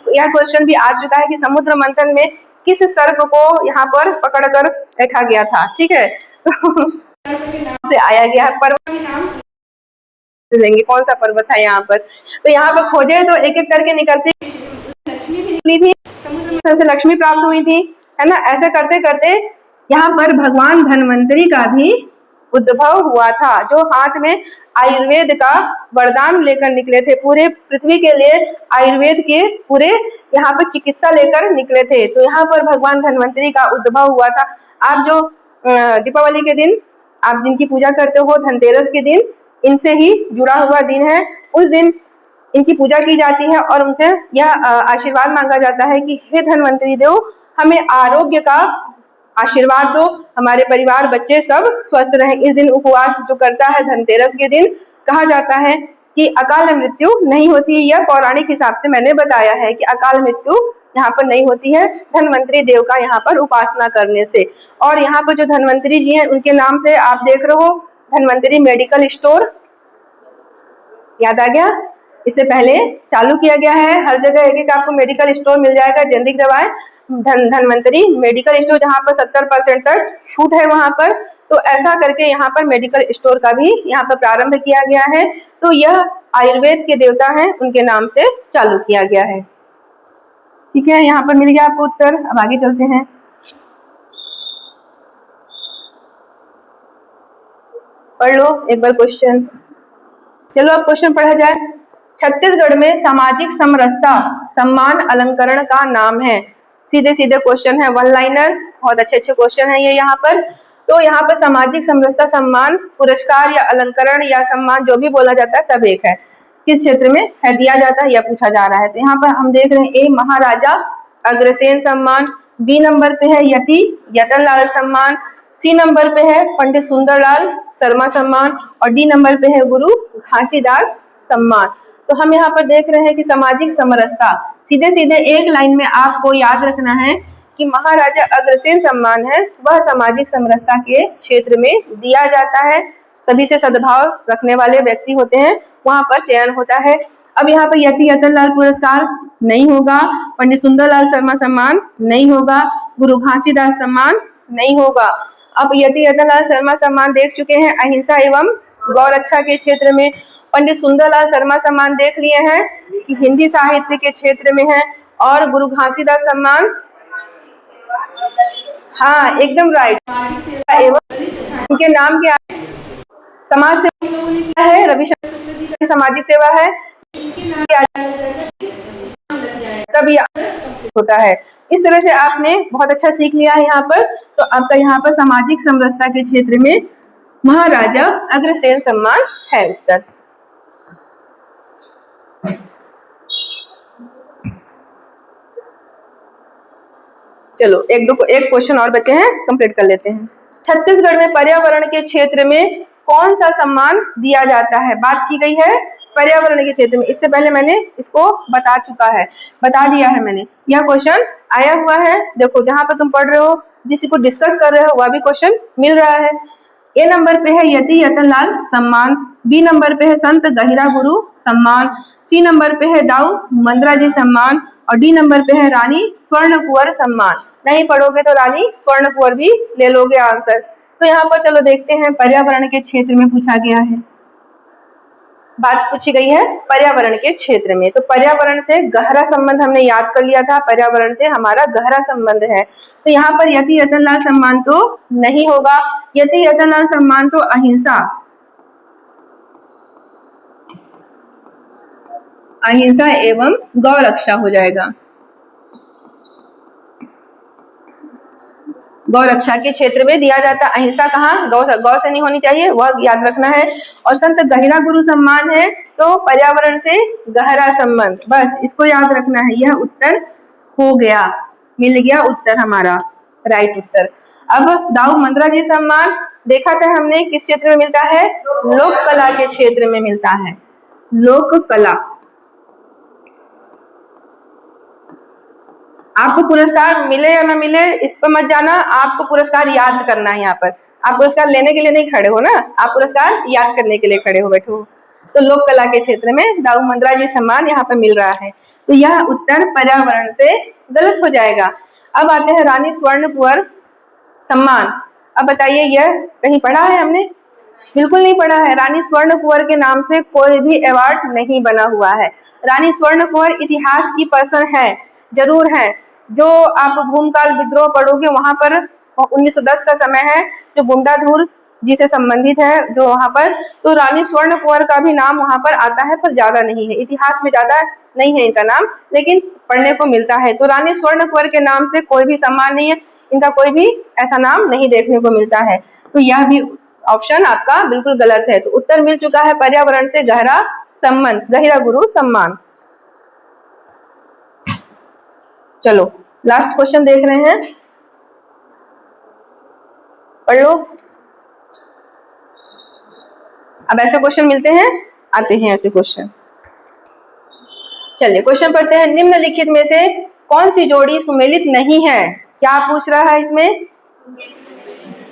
यह क्वेश्चन भी आ चुका है कि समुद्र मंथन में किस सर्प को यहाँ पर पकड़कर रखा गया था, ठीक है। तो से आया गया पर्वत के नाम देंगे, कौन सा पर्वत है यहाँ पर। तो यहाँ पर खोजे तो एक एक करके निकलते लक्ष्मी थी, समुद्र मंथन से लक्ष्मी प्राप्त हुई थी, है ना। ऐसे करते करते यहाँ पर भगवान धन्वंतरी का भी उद्भव हुआ था, जो हाथ में आयुर्वेद का वरदान लेकर निकले थे। पूरे पृथ्वी के लिए आयुर्वेद के पूरे यहाँ पर चिकित्सा लेकर निकले थे। तो यहाँ पर भगवान धन्वंतरी का उद्भव हुआ था। आप जो दीपावली के दिन आप जिनकी पूजा करते हो, धनतेरस के दिन, इनसे ही जुड़ा हुआ दिन है। उस दिन इनकी पूजा की जाती है और उनसे यह आशीर्वाद मांगा जाता है कि हे धन्वंतरी देव, हमें आरोग्य का आशीर्वाद दो, हमारे परिवार बच्चे सब स्वस्थ रहें। इस दिन उपवास जो करता है धनतेरस के दिन, कहा जाता है कि अकाल मृत्यु नहीं होती। यह पौराणिक हिसाब से मैंने बताया है कि अकाल मृत्यु यहाँ पर नहीं होती है धन्वंतरी देव का यहाँ पर उपासना करने से। और यहाँ पर जो धन्वंतरी जी हैं उनके नाम से आप देख रहे हो धन्वंतरी मेडिकल स्टोर, याद आ गया। इससे पहले चालू किया गया है, हर जगह एक एक आपको मेडिकल स्टोर मिल जाएगा, जेनरिक दवाएं धन्वंतरी मेडिकल स्टोर, जहाँ पर 70% तक छूट है वहां पर। तो ऐसा करके यहाँ पर मेडिकल स्टोर का भी यहाँ पर प्रारंभ किया गया है। तो यह आयुर्वेद के देवता हैं, उनके नाम से चालू किया गया है, ठीक है। यहाँ पर मिल गया आपको उत्तर। अब आगे चलते हैं। पढ़ लो एक बार क्वेश्चन। चलो अब क्वेश्चन पढ़ा जाए। छत्तीसगढ़ में सामाजिक समरसता सम्मान अलंकरण का नाम है। सीधे सीधे क्वेश्चन है, वन लाइनर, बहुत अच्छे अच्छे क्वेश्चन है ये यहाँ पर। तो यहाँ पर सामाजिक समरसता सम्मान पुरस्कार या अलंकरण या सम्मान जो भी बोला जाता है सब एक है, किस क्षेत्र में है दिया जाता है यह पूछा जा रहा है। तो यहाँ पर हम देख रहे हैं ए महाराजा अग्रसेन सम्मान, बी नंबर पे है यति यतनलाल सम्मान, सी नंबर पे है पंडित सुंदरलाल शर्मा सम्मान और डी नंबर पे है गुरु घासीदास सम्मान। तो हम यहाँ पर देख रहे हैं कि सामाजिक समरसता, सीधे सीधे एक लाइन में आपको याद रखना है कि महाराजा अग्रसेन सम्मान है वह सामाजिक समरसता के क्षेत्र में दिया जाता है। सभी से सद्भाव रखने वाले व्यक्ति होते हैं, वहां पर चयन होता है। अब यहाँ पर यति यतनलाल पुरस्कार नहीं होगा, पंडित सुंदरलाल शर्मा सम्मान नहीं होगा, गुरु घासीदास सम्मान नहीं होगा। अब यति यतनलाल शर्मा सम्मान देख चुके हैं अहिंसा एवं गौ रक्षा के क्षेत्र में। पंडित सुंदरलाल शर्मा सम्मान देख लिए हैं कि हिंदी साहित्य के क्षेत्र में है। और गुरु घासीदास सम्मान, हाँ एकदम राइट, एवं इनके नाम क्या है, समाज सेवा है, रविशंकर जी का सामाजिक सेवा है, तभी होता है। इस तरह से आपने बहुत अच्छा सीख लिया है यहाँ पर। तो आपका यहाँ पर सामाजिक समरसता के क्षेत्र में महाराजा अग्रसेन सम्मान है उत्तर। चलो एक क्वेश्चन और बचे हैं, कंप्लीट कर लेते हैं। छत्तीसगढ़ में पर्यावरण के क्षेत्र में कौन सा सम्मान दिया जाता है, बात की गई है पर्यावरण के क्षेत्र में। इससे पहले मैंने इसको बता दिया है मैंने। यह क्वेश्चन आया हुआ है, देखो जहां पर तुम पढ़ रहे हो जिसको डिस्कस कर रहे हो वह भी क्वेश्चन मिल रहा है। ए नंबर पे है यति यतनलाल सम्मान, बी नंबर पे है संत गहिरा गुरु सम्मान, सी नंबर पे है दाऊ मंद्रा जी सम्मान और डी नंबर पे है रानी स्वर्ण कुंवर सम्मान। नहीं पढ़ोगे तो रानी स्वर्ण कुंवर भी ले लोगे आंसर। तो यहाँ पर चलो देखते हैं पर्यावरण के क्षेत्र में पूछा गया है, बात पूछी गई है पर्यावरण के क्षेत्र में। तो पर्यावरण से गहरा संबंध हमने याद कर लिया था, पर्यावरण से हमारा गहरा संबंध है। तो यहाँ पर यति यतनलाल सम्मान तो नहीं होगा, यति यतनलाल सम्मान तो अहिंसा, अहिंसा एवं गौ रक्षा हो जाएगा। गौ रक्षा के क्षेत्र में दिया जाता, अहिंसा कहाँ, गौ से नहीं होनी चाहिए, वह याद रखना है। और संत गहिरा गुरु सम्मान है तो पर्यावरण से गहरा संबंध, बस इसको याद रखना है। यह उत्तर हो गया, मिल गया उत्तर हमारा, राइट उत्तर। अब दाऊ मंद्रा जी सम्मान देखा था हमने किस क्षेत्र में मिलता है, लोक कला के क्षेत्र में मिलता है, लोक कला। आपको पुरस्कार मिले या ना मिले इस पर मत जाना, आपको पुरस्कार याद करना है। यहाँ पर आप पुरस्कार लेने के लिए नहीं खड़े हो ना, आप पुरस्कार याद करने के लिए खड़े हो, बैठो। तो लोक कला के क्षेत्र में दाऊ मंद्रा जी सम्मान यहाँ पर मिल रहा है, तो यह उत्तर पर्यावरण से गलत हो जाएगा। अब आते हैं रानी स्वर्ण कुंवर सम्मान। अब बताइए यह कहीं पढ़ा है हमने, बिल्कुल नहीं पढ़ा है। रानी स्वर्ण कुंवर के नाम से कोई भी अवार्ड नहीं बना हुआ है। रानी स्वर्ण कुंवर इतिहास की पर्सन है, जरूर है। जो आप भूमकाल विद्रोह पढ़ोगे वहां पर 1910 का समय है, जो बुंडाधूर जी से संबंधित है जो वहां पर, तो रानी स्वर्ण कुंवर का भी नाम वहां पर आता है, पर ज्यादा नहीं है, इतिहास में ज्यादा नहीं है इनका नाम, लेकिन पढ़ने को मिलता है। तो रानी स्वर्ण कुंवर के नाम से कोई भी सम्मान नहीं है, इनका कोई भी ऐसा नाम नहीं देखने को मिलता है। तो यह भी ऑप्शन आपका बिल्कुल गलत है। तो उत्तर मिल चुका है पर्यावरण से गहरा संबंध, गहिरा गुरु सम्मान। चलो लास्ट क्वेश्चन देख रहे हैं, पढ़ लो। अब ऐसे क्वेश्चन मिलते हैं, आते हैं ऐसे क्वेश्चन। चलिए क्वेश्चन पढ़ते हैं। निम्नलिखित में से कौन सी जोड़ी सुमेलित नहीं है? क्या पूछ रहा है इसमें?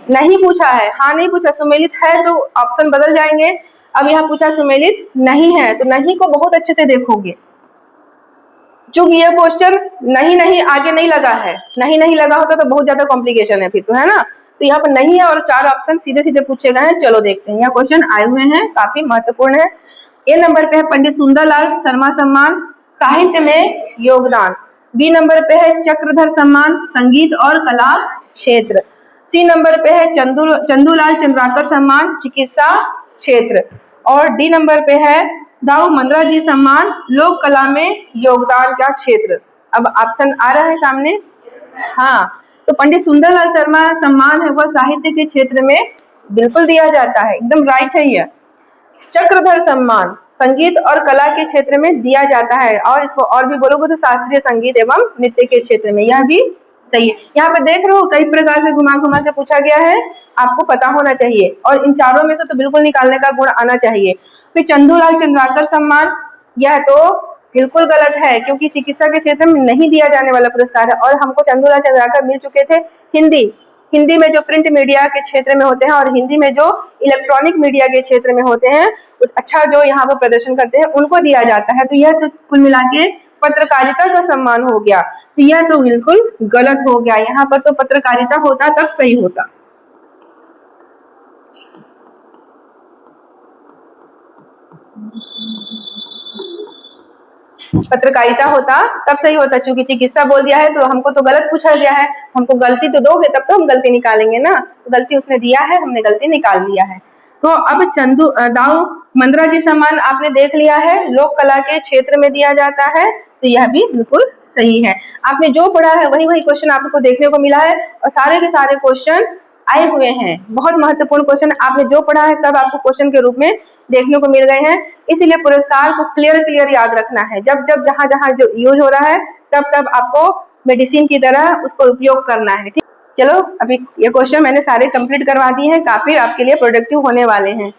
नहीं पूछा है, हाँ नहीं पूछा, सुमेलित है तो ऑप्शन बदल जाएंगे। अब यहाँ पूछा सुमेलित नहीं है, तो नहीं को बहुत अच्छे से देखोगे, चूंकि यह क्वेश्चन नहीं आगे नहीं लगा है, नहीं लगा होता तो बहुत ज्यादा कॉम्प्लिकेशन है फिर तो, है ना। तो यहाँ पर नहीं है और 4 ऑप्शन सीधे सीधे पूछे गए हैं। चलो देखते हैं, यहाँ क्वेश्चन आए हुए हैं, काफी महत्वपूर्ण है। ए नंबर पे है पंडित सुंदरलाल शर्मा सम्मान, साहित्य में योगदान। बी नंबर पे है चक्रधर सम्मान, संगीत और कला क्षेत्र। सी नंबर पे है चंदूलाल चंद्राकर सम्मान, चिकित्सा क्षेत्र। और डी नंबर पे है दाऊ मंद्रा जी सम्मान, लोक कला में योगदान का क्षेत्र। अब ऑप्शन आ रहा है सामने, हाँ। तो पंडित सुंदरलाल शर्मा सम्मान है वह साहित्य के क्षेत्र में बिल्कुल दिया जाता है, एकदम राइट है यह। चक्रधर सम्मान संगीत और कला के क्षेत्र में दिया जाता है, और इसको और भी बोलोगे तो शास्त्रीय संगीत एवं नृत्य के क्षेत्र में, यह भी सही है। यहाँ पे देख रहे हो कई प्रकार से घुमा घुमा के पूछा गया है, आपको पता होना चाहिए, और इन चारों में से तो बिल्कुल निकालने का गुण आना चाहिए। फिर चंदूलाल चंद्राकर सम्मान, यह तो बिल्कुल गलत है, क्योंकि चिकित्सा के क्षेत्र में नहीं दिया जाने वाला पुरस्कार है, और हमको चंदूलाल चंद्राकर मिल चुके थे हिंदी में जो प्रिंट मीडिया के क्षेत्र में होते हैं, और हिंदी में जो इलेक्ट्रॉनिक मीडिया के क्षेत्र में होते हैं, कुछ अच्छा जो यहाँ पर प्रदर्शन करते हैं उनको दिया जाता है। तो यह तो कुल मिला के पत्रकारिता का सम्मान हो गया, तो यह तो बिल्कुल गलत हो गया। यहाँ पर तो पत्रकारिता होता तब सही होता। पत्रकारिता होता तब सही होता, क्योंकि चिकित्सा बोल दिया है तो हमको तो गलत पूछा गया है, हमको गलती तो दोगे तब तो हम गलती निकालेंगे ना। गलती उसने दिया है, हमने गलती निकाल दिया है। तो अब दाऊ मंद्रा जी सम्मान आपने देख लिया है, लोक कला के क्षेत्र में दिया जाता है, तो यह भी बिल्कुल सही है। आपने जो पढ़ा है वही क्वेश्चन आपको देखने को मिला है, और सारे के सारे क्वेश्चन आए हुए हैं, बहुत महत्वपूर्ण क्वेश्चन। आपने जो पढ़ा है सब आपको क्वेश्चन के रूप में देखने को मिल गए हैं। इसीलिए पुरस्कार को क्लियर याद रखना है, जब जहां जो यूज हो रहा है तब आपको मेडिसिन की तरह उसको उपयोग करना है। ठीक, चलो अभी ये क्वेश्चन मैंने सारे कंप्लीट करवा दिए हैं, काफी आपके लिए प्रोडक्टिव होने वाले हैं।